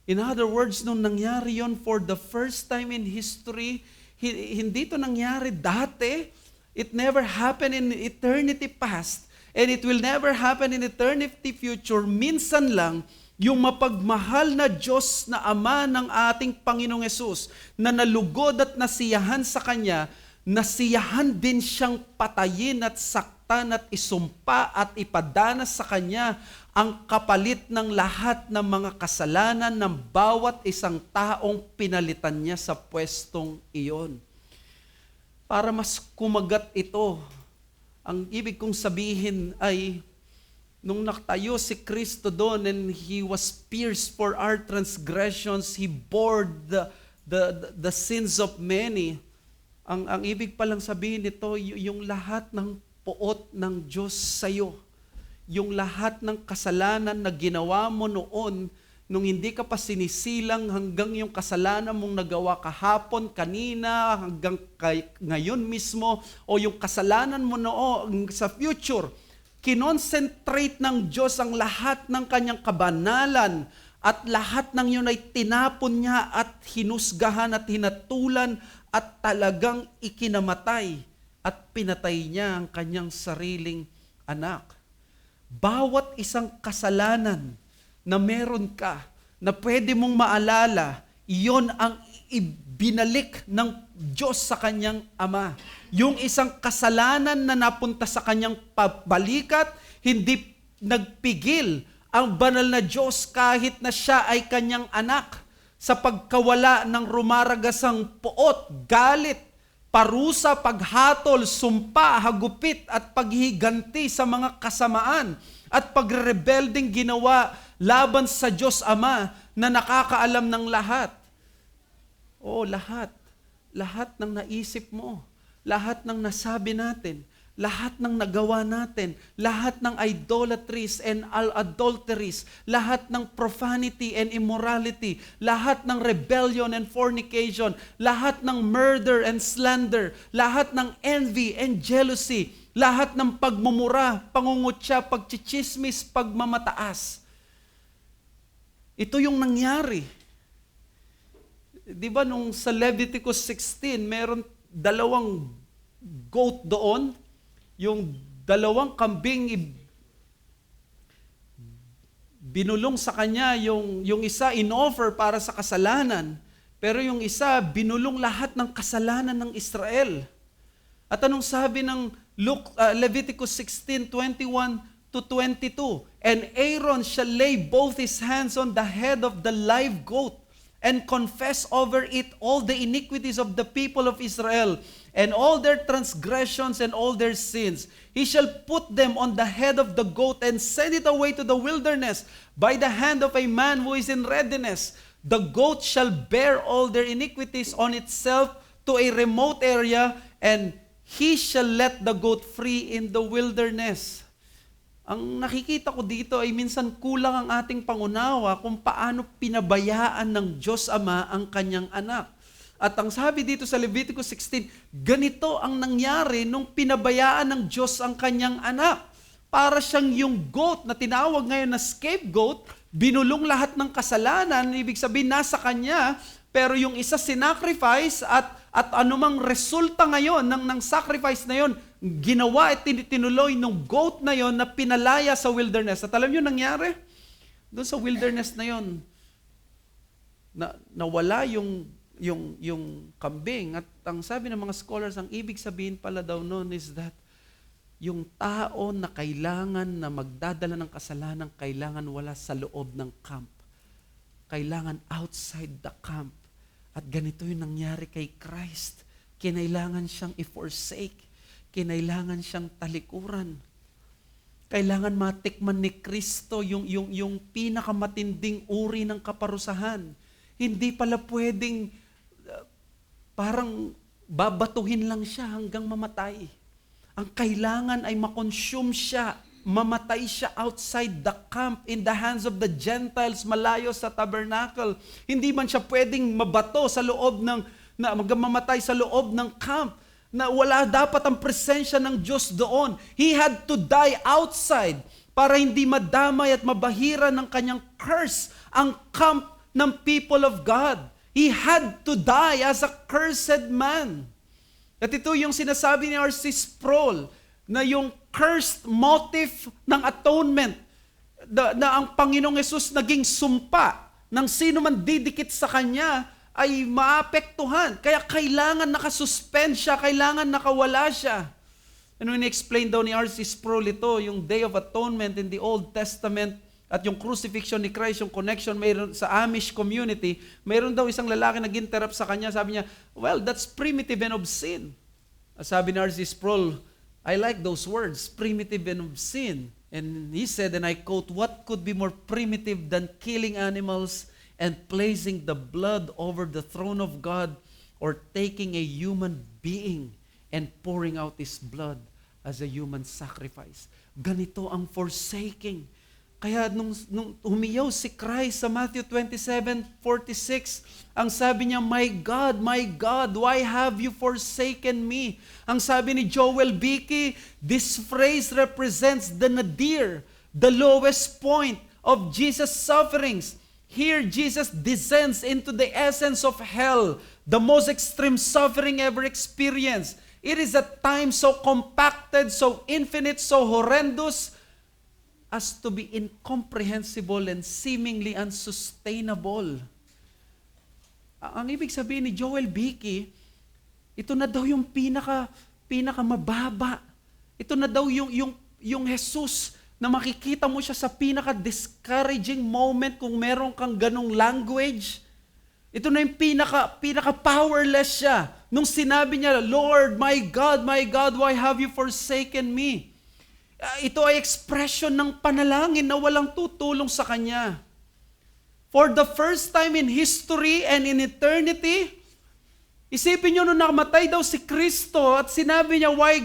In other words, nung nangyari yon for the first time in history, hindi ito nangyari dati. It never happened in eternity past, and it will never happen in eternity future. Minsan lang, yung mapagmahal na Diyos na Ama ng ating Panginoong Hesus, na nalugod at nasiyahan sa Kanya, nasiyahan din siyang patayin at saktan at isumpa at ipadana sa Kanya ang kapalit ng lahat ng mga kasalanan ng bawat isang taong pinalitan niya sa pwestong iyon. Para mas kumagat ito, ang ibig kong sabihin ay, nung nakatayo si Kristo doon and He was pierced for our transgressions, He bore the sins of many. Ang ibig palang sabihin nito, yung lahat ng puot ng Diyos sa'yo, yung lahat ng kasalanan na ginawa mo noon, nung hindi ka pa sinisilang hanggang yung kasalanan mong nagawa kahapon, kanina, hanggang ngayon mismo, o yung kasalanan mo noon sa future, kinonsentrate ng Diyos ang lahat ng kanyang kabanalan at lahat ng yun ay tinapon niya at hinusgahan at hinatulan at talagang ikinamatay at pinatay niya ang kanyang sariling anak. Bawat isang kasalanan na meron ka, na pwede mong maalala, iyon ang ibinalik ng Diyos sa kanyang Ama. Yung isang kasalanan na napunta sa kanyang pabalikat, hindi nagpigil ang banal na Diyos kahit na siya ay kanyang anak sa pagkawala ng rumaragasang puot, galit, parusa, paghatol, sumpa, hagupit at paghihiganti sa mga kasamaan at pagrebelding ginawa laban sa Diyos Ama na nakakaalam ng lahat. Oo, lahat. Lahat ng naisip mo, lahat ng nasabi natin, lahat ng nagawa natin, lahat ng idolatries and adulteries, lahat ng profanity and immorality, lahat ng rebellion and fornication, lahat ng murder and slander, lahat ng envy and jealousy, lahat ng pagmumura, pangungutya, pagchichismis, pagmamataas. Ito yung nangyari. Di ba nung sa Leviticus 16, meron dalawang goat doon, yung dalawang kambing binulong sa kanya, yung isa in-offer para sa kasalanan, pero yung isa binulong lahat ng kasalanan ng Israel. At anong sabi ng Leviticus 16:21 to 22? And Aaron shall lay both his hands on the head of the live goat and confess over it all the iniquities of the people of Israel and all their transgressions and all their sins. He shall put them on the head of the goat and send it away to the wilderness by the hand of a man who is in readiness. The goat shall bear all their iniquities on itself to a remote area, and he shall let the goat free in the wilderness. Ang nakikita ko dito ay minsan kulang ang ating pangunawa kung paano pinabayaan ng Diyos Ama ang kanyang anak. At ang sabi dito sa Leviticus 16, ganito ang nangyari nung pinabayaan ng Diyos ang kanyang anak. Para siyang yung goat na tinawag ngayon na scapegoat, binulong lahat ng kasalanan, ibig sabihin nasa kanya, pero yung isa sinacrifice at anumang resulta ngayon ng sacrifice na yon, ginawa at tinuloy ng goat na yon na pinalaya sa wilderness. At alam nyo nangyari? Doon sa wilderness na yon, nawala yung kambing. At ang sabi ng mga scholars, ang ibig sabihin pala daw noon is that yung tao na kailangan na magdadala ng kasalanan, kailangan wala sa loob ng camp. Kailangan outside the camp. At ganito yung nangyari kay Christ. Kinailangan siyang i-forsake. Kinailangan siyang talikuran. Kailangan matikman ni Kristo yung pinakamatinding uri ng kaparusahan. Hindi pala pwedeng parang babatuhin lang siya hanggang mamatay. Ang kailangan ay makonsume siya, mamatay siya outside the camp, in the hands of the Gentiles, malayo sa tabernacle. Hindi man siya pwedeng mabato sa loob mamatay sa loob ng camp, na wala dapat ang presensya ng Diyos doon. He had to die outside para hindi madamay at mabahira ng kanyang curse ang camp ng people of God. He had to die as a cursed man. At ito yung sinasabi ni R.C. Sproul, na yung cursed motive ng atonement, na ang Panginoong Yesus naging sumpa ng sino man didikit sa Kanya ay maapektuhan. Kaya kailangan nakasuspend siya, kailangan nakawala siya. And when explain daw ni R.C. Sproul ito, yung Day of Atonement in the Old Testament at yung crucifixion ni Christ, yung connection mayroon sa Amish community, mayroon daw isang lalaki nag-interrupt sa kanya, sabi niya, well, that's primitive and obscene. Sabi ni R.C. Sproul, I like those words, primitive and obscene. And he said, and I quote, what could be more primitive than killing animals and placing the blood over the throne of God or taking a human being and pouring out His blood as a human sacrifice. Ganito ang forsaking. Kaya nung humiyaw si Christ sa Matthew 27:46, ang sabi niya, my God, why have you forsaken me? Ang sabi ni Joel Beakey, this phrase represents the nadir, the lowest point of Jesus' sufferings. Here, Jesus descends into the essence of hell, the most extreme suffering ever experienced. It is a time so compacted, so infinite, so horrendous, as to be incomprehensible and seemingly unsustainable. Ang ibig sabihin ni Joel Beakey, ito na daw yung pinaka mababa. Ito na daw yung Jesus na makikita mo siya sa pinaka-discouraging moment kung meron kang ganong language. Ito na yung pinaka-powerless siya. Nung sinabi niya, Lord, my God, why have you forsaken me? Ito ay expression ng panalangin na walang tutulong sa kanya. For the first time in history and in eternity, isipin nyo nung namatay daw si Kristo at sinabi niya, why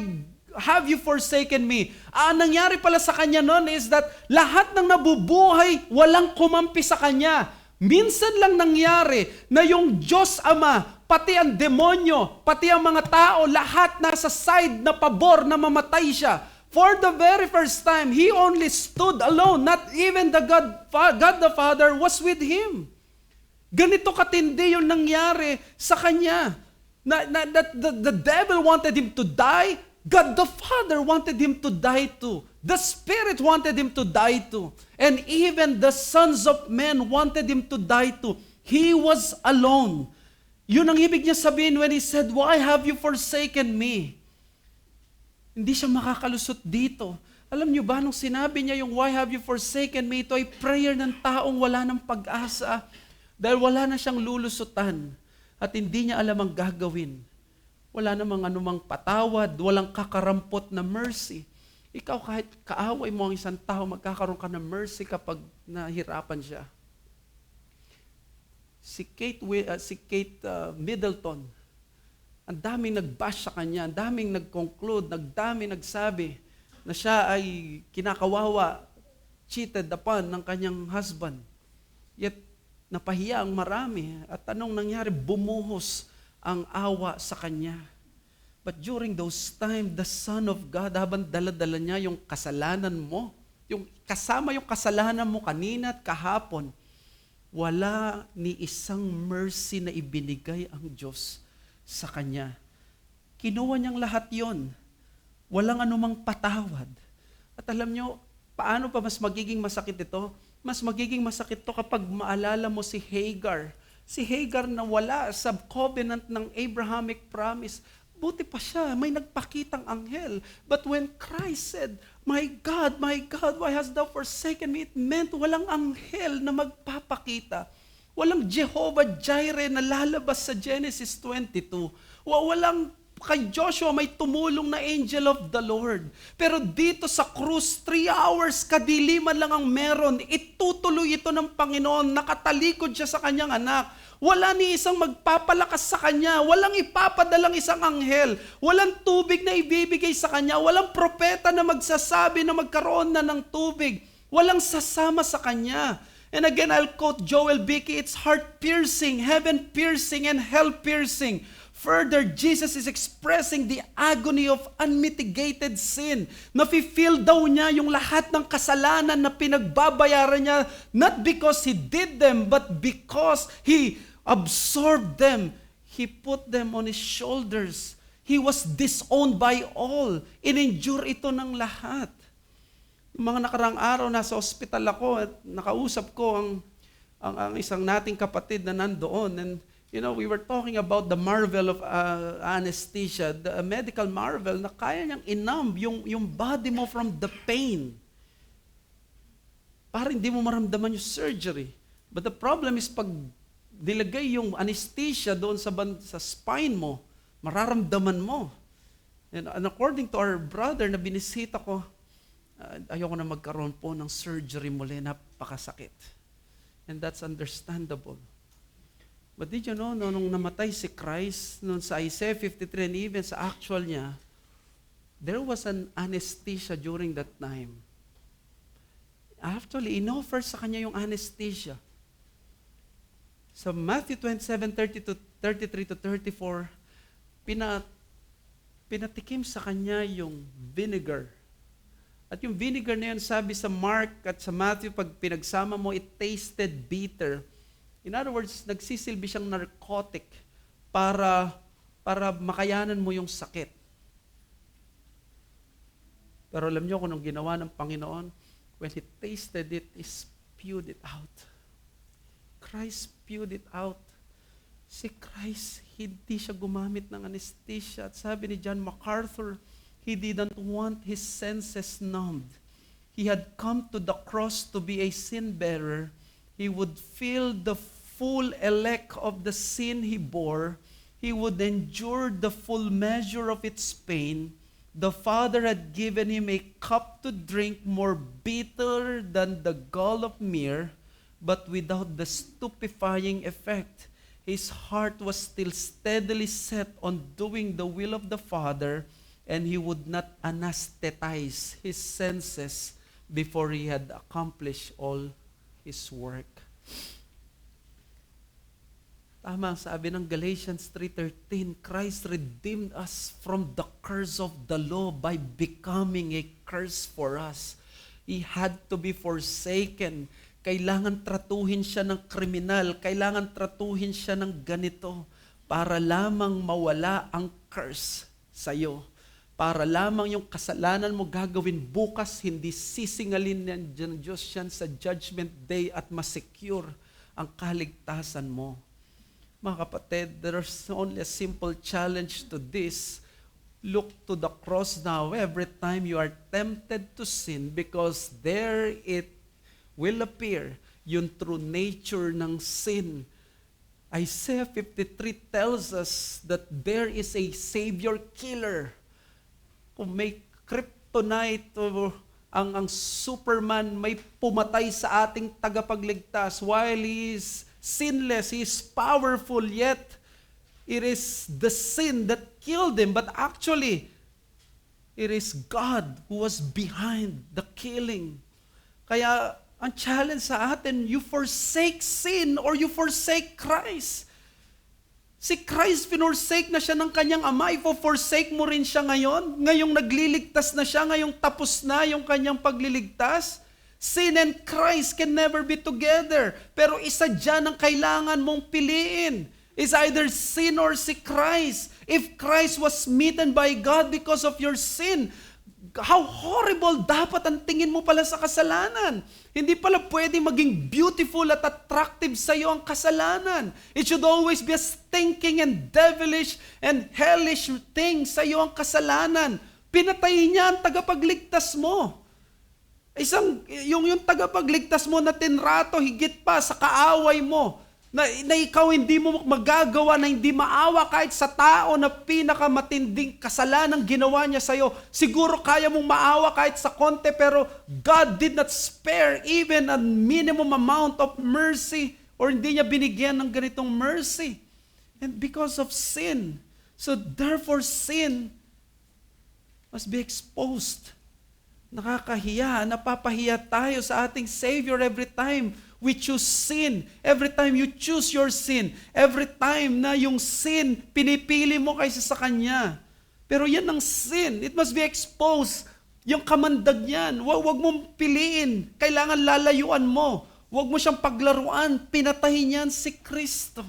have you forsaken me? Ang nangyari pala sa kanya noon is that lahat ng nabubuhay, walang kumampi sa kanya. Minsan lang nangyari na yung Diyos Ama, pati ang demonyo, pati ang mga tao, lahat nasa side na pabor na mamatay siya. For the very first time, He only stood alone. Not even the God the Father was with Him. Ganito katindi yung nangyari sa kanya. The devil wanted Him to die. God the Father wanted Him to die too. The Spirit wanted Him to die too. And even the sons of men wanted Him to die too. He was alone. Yun ang ibig niya sabihin when He said, why have you forsaken me? Hindi siya makakalusot dito. Alam niyo ba, nung sinabi niya yung why have you forsaken me, ito ay prayer ng taong wala ng pag-asa dahil wala na siyang lulusutan at hindi niya alam ang gagawin. Wala namang anumang patawad, walang kakarampot na mercy. Ikaw kahit kaaway mo ang isang tao, magkakaroon ka ng mercy kapag nahirapan siya. Si Kate Middleton, ang daming nag-bash sa kanya, ang daming nag-conclude, daming nagsabi na siya ay kinakawawa, cheated upon ng kanyang husband. Yet, napahiya ang marami. At anong nangyari? Bumuhos ang awa sa kanya. But during those times, the Son of God, habang dala-dala niya yung kasalanan mo, kasama yung kasalanan mo kanina at kahapon, wala ni isang mercy na ibinigay ang Diyos sa kanya. Kinuha niyang lahat yon. Walang anumang patawad. At alam niyo, paano pa mas magiging masakit ito? Mas magiging masakit ito kapag maalala mo si Hagar. Si Hagar na wala sa covenant ng Abrahamic promise. Buti pa siya, may nagpakitang anghel. But when Christ said, my God, why hast thou forsaken me? It meant walang anghel na magpapakita. Walang Jehovah Jireh na lalabas sa Genesis 22. Walang kay Joshua may tumulong na angel of the Lord. Pero dito sa krus, 3 hours kadiliman lang ang meron. Itutuloy ito ng Panginoon. Nakatalikod siya sa kanyang anak. Wala ni isang magpapalakas sa kanya. Walang ipapadalang isang anghel. Walang tubig na ibibigay sa kanya. Walang propeta na magsasabi na magkaroon na ng tubig. Walang sasama sa kanya. And again, I'll quote Joel Beakey, it's heart-piercing, heaven-piercing, and hell-piercing. Further, Jesus is expressing the agony of unmitigated sin. Nafe-feel daw niya yung lahat ng kasalanan na pinagbabayaran niya, not because He did them, but because He absorbed them. He put them on His shoulders. He was disowned by all. In-endure ito ng lahat. Yung mga nakarang araw, nasa ospital ako at nakausap ko ang isang nating kapatid na nandoon. And we were talking about the marvel of anesthesia, the medical marvel na kaya niyang inumb yung body mo from the pain. Para hindi mo maramdaman yung surgery. But the problem is pag nilagay yung anesthesia doon sa spine mo, mararamdaman mo. And according to our brother na binisita ko, ayoko na magkaroon po ng surgery muli, napakasakit. And that's understandable. But did you know, nung namatay si Christ, nung sa Isaiah 53 and even sa actual niya, there was an anesthesia during that time. Actually, inoffer sa kanya yung anesthesia. Sa Matthew 27:33 to 34, pinatikim sa kanya yung vinegar. At yung vinegar na yun, sabi sa Mark at sa Matthew, pag pinagsama mo, it tasted bitter. In other words, nagsisilbi siyang narcotic para makayanan mo yung sakit. Pero alam niyo kung anong ginawa ng Panginoon? When He tasted it, He spewed it out. Christ spewed it out. Si Christ, hindi siya gumamit ng anesthesia. At sabi ni John MacArthur, He didn't want His senses numbed. He had come to the cross to be a sin bearer. He would feel the full elect of the sin He bore. He would endure the full measure of its pain. The Father had given Him a cup to drink more bitter than the gall of myrrh, but without the stupefying effect. His heart was still steadily set on doing the will of the Father, and He would not anesthetize His senses before He had accomplished all His work. Tama ang sabi ng Galatians 3:13, Christ redeemed us from the curse of the law by becoming a curse for us. He had to be forsaken. Kailangan tratuhin siya ng kriminal, kailangan tratuhin siya ng ganito para lamang mawala ang curse sa iyo. Para lamang yung kasalanan mo gagawin bukas, hindi sisingalin ng Diyos yan sa judgment day at masecure ang kaligtasan mo. Mga kapatid, there's only a simple challenge to this. Look to the cross now every time you are tempted to sin, because there it will appear yung true nature ng sin. Isaiah 53 tells us that there is a Savior killer. Kung may kryptonite o ang Superman may pumatay sa ating tagapagligtas while He is sinless, He is powerful, yet it is the sin that killed Him. But actually, it is God who was behind the killing. Kaya, ang challenge sa atin, you forsake sin or you forsake Christ. Si Christ, pinursake na siya ng kanyang Ama, ipo-forsake mo rin siya ngayon? Ngayong nagliligtas na siya, ngayong tapos na yung kanyang pagliligtas? Sin and Christ can never be together. Pero isa dyan ang kailangan mong piliin. It's either sin or si Christ. If Christ was smitten by God because of your sin, how horrible dapat ang tingin mo pala sa kasalanan. Hindi pala pwede maging beautiful at attractive sa iyo ang kasalanan. It should always be a stinking and devilish and hellish thing sa iyo ang kasalanan. Pinatay niya ang tagapagligtas mo. Yung tagapagligtas mo na tinrato, higit pa sa kaaway mo, na ikaw hindi mo magagawa na hindi maawa kahit sa tao na pinakamatinding kasalanan ginawa niya sa'yo. Siguro kaya mong maawa kahit sa konti, pero God did not spare even a minimum amount of mercy, or hindi niya binigyan ng ganitong mercy. And because of sin. So therefore sin must be exposed. Nakakahiya, napapahiya tayo sa ating Savior every time we choose sin. Every time you choose your sin. Every time na yung sin, pinipili mo kaysa sa Kanya. Pero yan ang sin. It must be exposed. Yung kamandag yan, wag mong piliin. Kailangan lalayuan mo. Wag mo siyang paglaruan. Pinatahin yan si Kristo.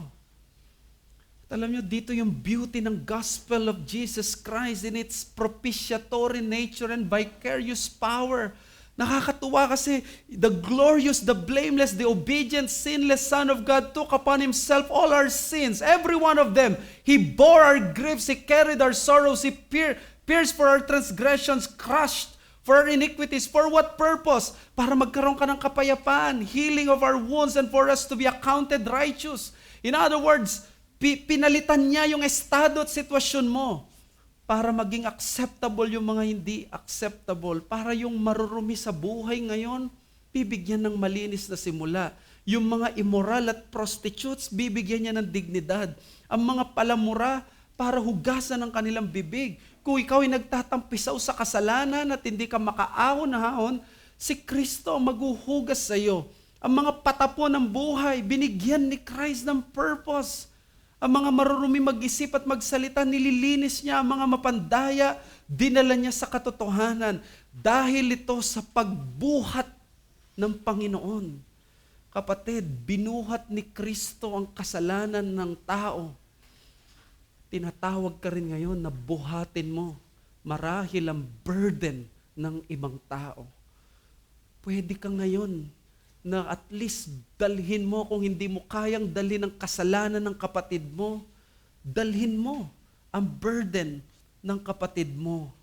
Alam nyo, dito yung beauty ng gospel of Jesus Christ in its propitiatory nature and vicarious power. Nakakatuwa kasi the glorious, the blameless, the obedient, sinless Son of God took upon Himself all our sins, every one of them. He bore our griefs, He carried our sorrows, He pierced for our transgressions, crushed for our iniquities. For what purpose? Para magkaroon ka ng kapayapaan, healing of our wounds, and for us to be accounted righteous. In other words, pinalitan niya yung estado at sitwasyon mo para maging acceptable yung mga hindi acceptable. Para yung marurumi sa buhay ngayon, bibigyan ng malinis na simula. Yung mga immoral at prostitutes, bibigyan niya ng dignidad. Ang mga palamura, para hugasan ng kanilang bibig. Kung ikaw ay nagtatampisaw sa kasalanan at hindi ka makaahon-ahon, si Kristo ang maghuhugas sa iyo. Ang mga patapon ng buhay, binigyan ni Christ ng purpose. Ang mga marurumi mag-isip at magsalita, nililinis niya. Ang mga mapandaya, dinala niya sa katotohanan. Dahil ito sa pagbuhat ng Panginoon. Kapatid, binuhat ni Kristo ang kasalanan ng tao. Tinatawag ka rin ngayon na buhatin mo marahil ang burden ng ibang tao. Pwede ka ngayon na at least dalhin mo, kung hindi mo kayang dalhin ang kasalanan ng kapatid mo, dalhin mo ang burden ng kapatid mo.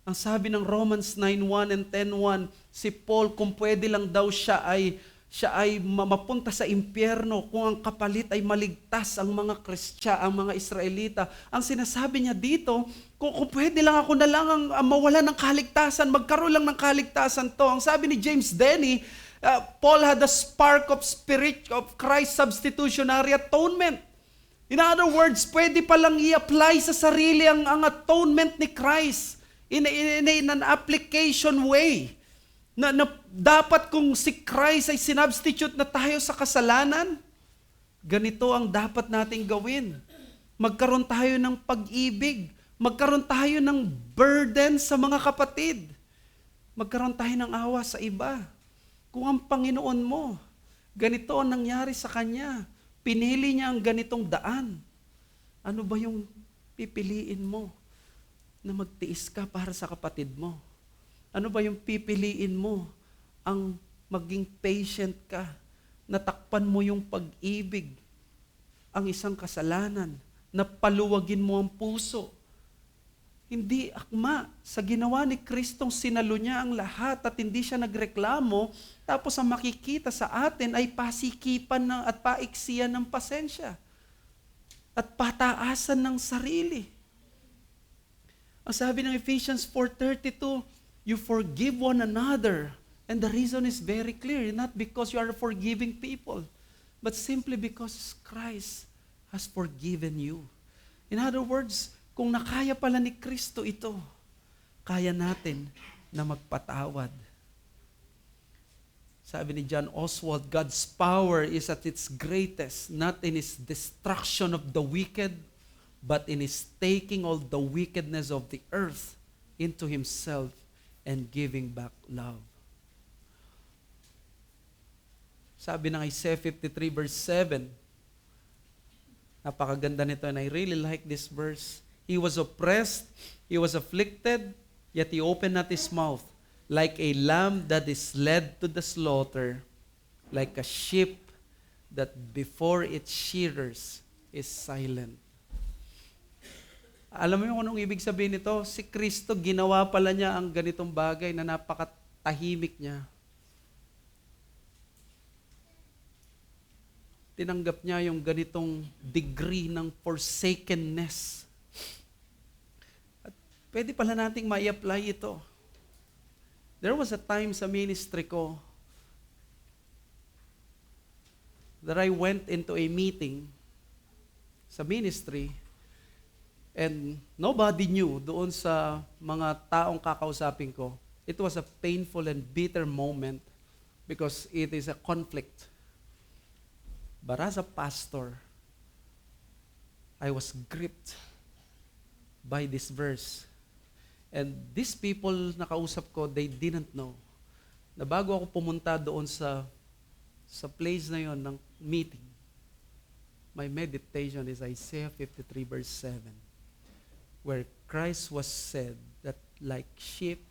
Ang sabi ng Romans 9:1 and 10:1, si Paul, kung pwede lang daw siya ay mapunta sa impyerno kung ang kapalit ay maligtas ang mga ang mga Israelita. Ang sinasabi niya dito, kung pwede lang ako na lang ang mawala ng kaligtasan, magkaroon lang ng kaligtasan to. Ang sabi ni James Denny, Paul had a spark of spirit of Christ's substitutionary atonement. In other words, pwede palang i-apply sa sarili ang atonement ni Christ in an application way. Na dapat kung si Christ ay sinubstitute na tayo sa kasalanan, ganito ang dapat nating gawin. Magkaroon tayo ng pag-ibig. Magkaroon tayo ng burden sa mga kapatid. Magkaroon tayo ng awa sa iba. Kung ang Panginoon mo, ganito ang nangyari sa Kanya, pinili niya ang ganitong daan, ano ba yung pipiliin mo na magtiis ka para sa kapatid mo? Ano ba yung pipiliin mo? Ang maging patient ka, natakpan mo yung pag-ibig, ang isang kasalanan, napaluwagin mo ang puso. Hindi akma. Sa ginawa ni Kristong sinalo niya ang lahat at hindi siya nagreklamo, tapos ang makikita sa atin ay pasikipan at paiksiyan ng pasensya at pataasan ng sarili. Ang sabi ng Ephesians 4:32, you forgive one another. And the reason is very clear, not because you are forgiving people, but simply because Christ has forgiven you. In other words, kung nakaya pala ni Kristo ito, kaya natin na magpatawad. Sabi ni John Oswald, God's power is at its greatest, not in His destruction of the wicked, but in His taking all the wickedness of the earth into Himself and giving back love. Sabi ng Isaiah 53 verse 7, napakaganda nito and I really like this verse. He was oppressed, He was afflicted, yet He opened not His mouth. Like a lamb that is led to the slaughter, like a sheep that before its shearers is silent. Alam mo yung anong ibig sabihin nito? Si Kristo, ginawa pala niya ang ganitong bagay na napakatahimik niya. Tinanggap niya yung ganitong degree ng forsakenness. At pwede pala nating ma-apply ito. There was a time sa ministry ko that I went into a meeting sa ministry and nobody knew doon sa mga taong kakausapin ko. It was a painful and bitter moment because it is a conflict. But as a pastor, I was gripped by this verse. And these people na kausap ko, they didn't know na bago ako pumunta doon sa place na yon ng meeting, my meditation is Isaiah 53 verse 7. Where Christ was said that like sheep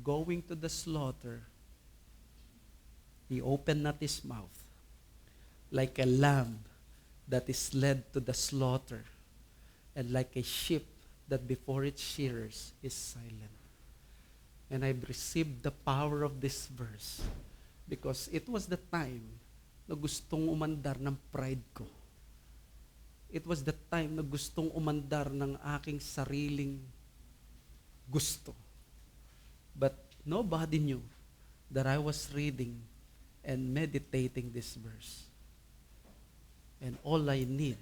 going to the slaughter, He opened not His mouth. Like a lamb that is led to the slaughter, and like a sheep that before its shearers is silent. And I've received the power of this verse because it was the time na gustong umandar ng pride ko. It was the time na gustong umandar ng aking sariling gusto. But nobody knew that I was reading and meditating this verse. And all I need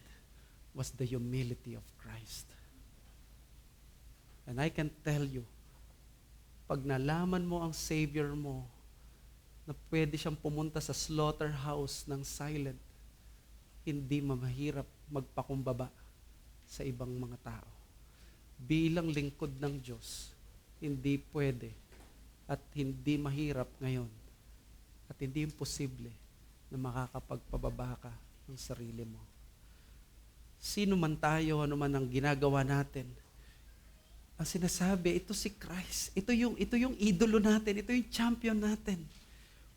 was the humility of Christ. And I can tell you, pag nalaman mo ang Savior mo, na pwede siyang pumunta sa slaughterhouse ng silent, hindi mahirap magpakumbaba sa ibang mga tao. Bilang lingkod ng Diyos, hindi pwede at hindi mahirap ngayon at hindi imposible na makakapagpababa ka ng sarili mo. Sino man tayo, ano man ang ginagawa natin, ang sinasabi, ito si Christ. Ito yung idolo natin. Ito yung champion natin.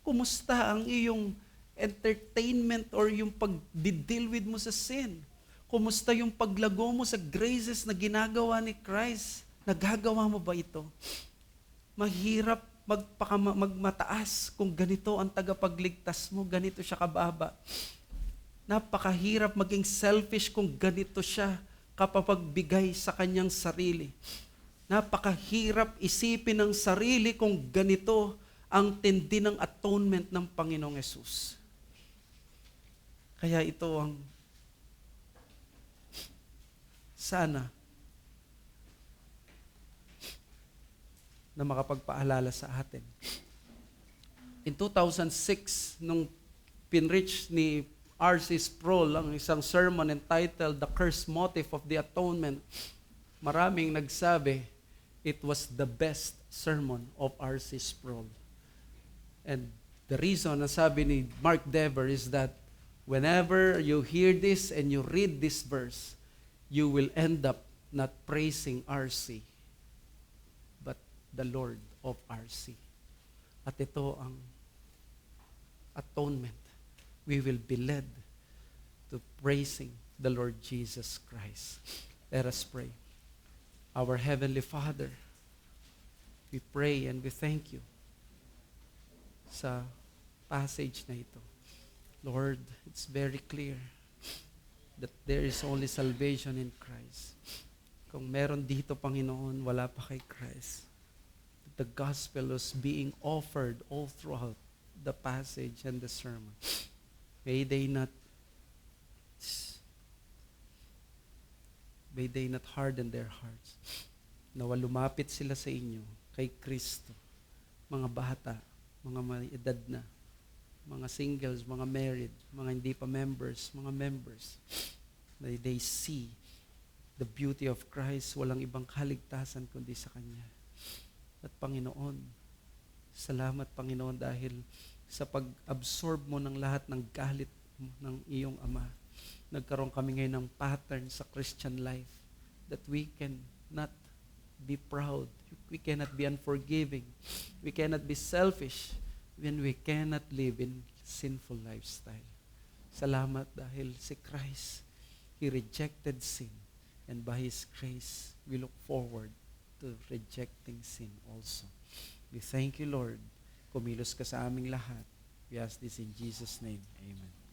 Kumusta ang iyong entertainment or yung pag-deal with mo sa sin? Kumusta yung paglago mo sa graces na ginagawa ni Christ? Nagagawa mo ba ito? Mahirap magmataas kung ganito ang tagapagligtas mo, ganito siya kababa. Napakahirap maging selfish kung ganito siya kapagbigay sa kanyang sarili. Napakahirap isipin ng sarili kung ganito ang tindi ng atonement ng Panginoong Yesus. Kaya ito ang sana na makapagpaalala sa atin. In 2006, nung pinreach ni R.C. Sproul ang isang sermon entitled The Cursed Motive of the Atonement, maraming nagsabi, it was the best sermon of R.C. Sproul. And the reason, na sabi ni Mark Dever, is that whenever you hear this and you read this verse, you will end up not praising R.C., but the Lord of R.C. At ito ang atonement. We will be led to praising the Lord Jesus Christ. Let us pray. Our Heavenly Father, we pray and we thank you sa passage na ito. Lord, it's very clear that there is only salvation in Christ. Kung meron dito, Panginoon, wala pa kay Christ. The gospel was being offered all throughout the passage and the sermon. May they not harden their hearts. Nawa lumapit sila sa inyo, kay Kristo. Mga bata, mga may edad na, mga singles, mga married, mga hindi pa members, mga members. They see the beauty of Christ, walang ibang kaligtasan kundi sa Kanya. At Panginoon, salamat Panginoon dahil sa pag-absorb mo ng lahat ng galit ng iyong Ama. Nagkaroon kami ngayon ng pattern sa Christian life that we cannot be proud. We cannot be unforgiving. We cannot be selfish when we cannot live in sinful lifestyle. Salamat dahil si Christ, He rejected sin. And by His grace, we look forward to rejecting sin also. We thank you, Lord. Kumilos ka sa aming lahat. We ask this in Jesus' name. Amen.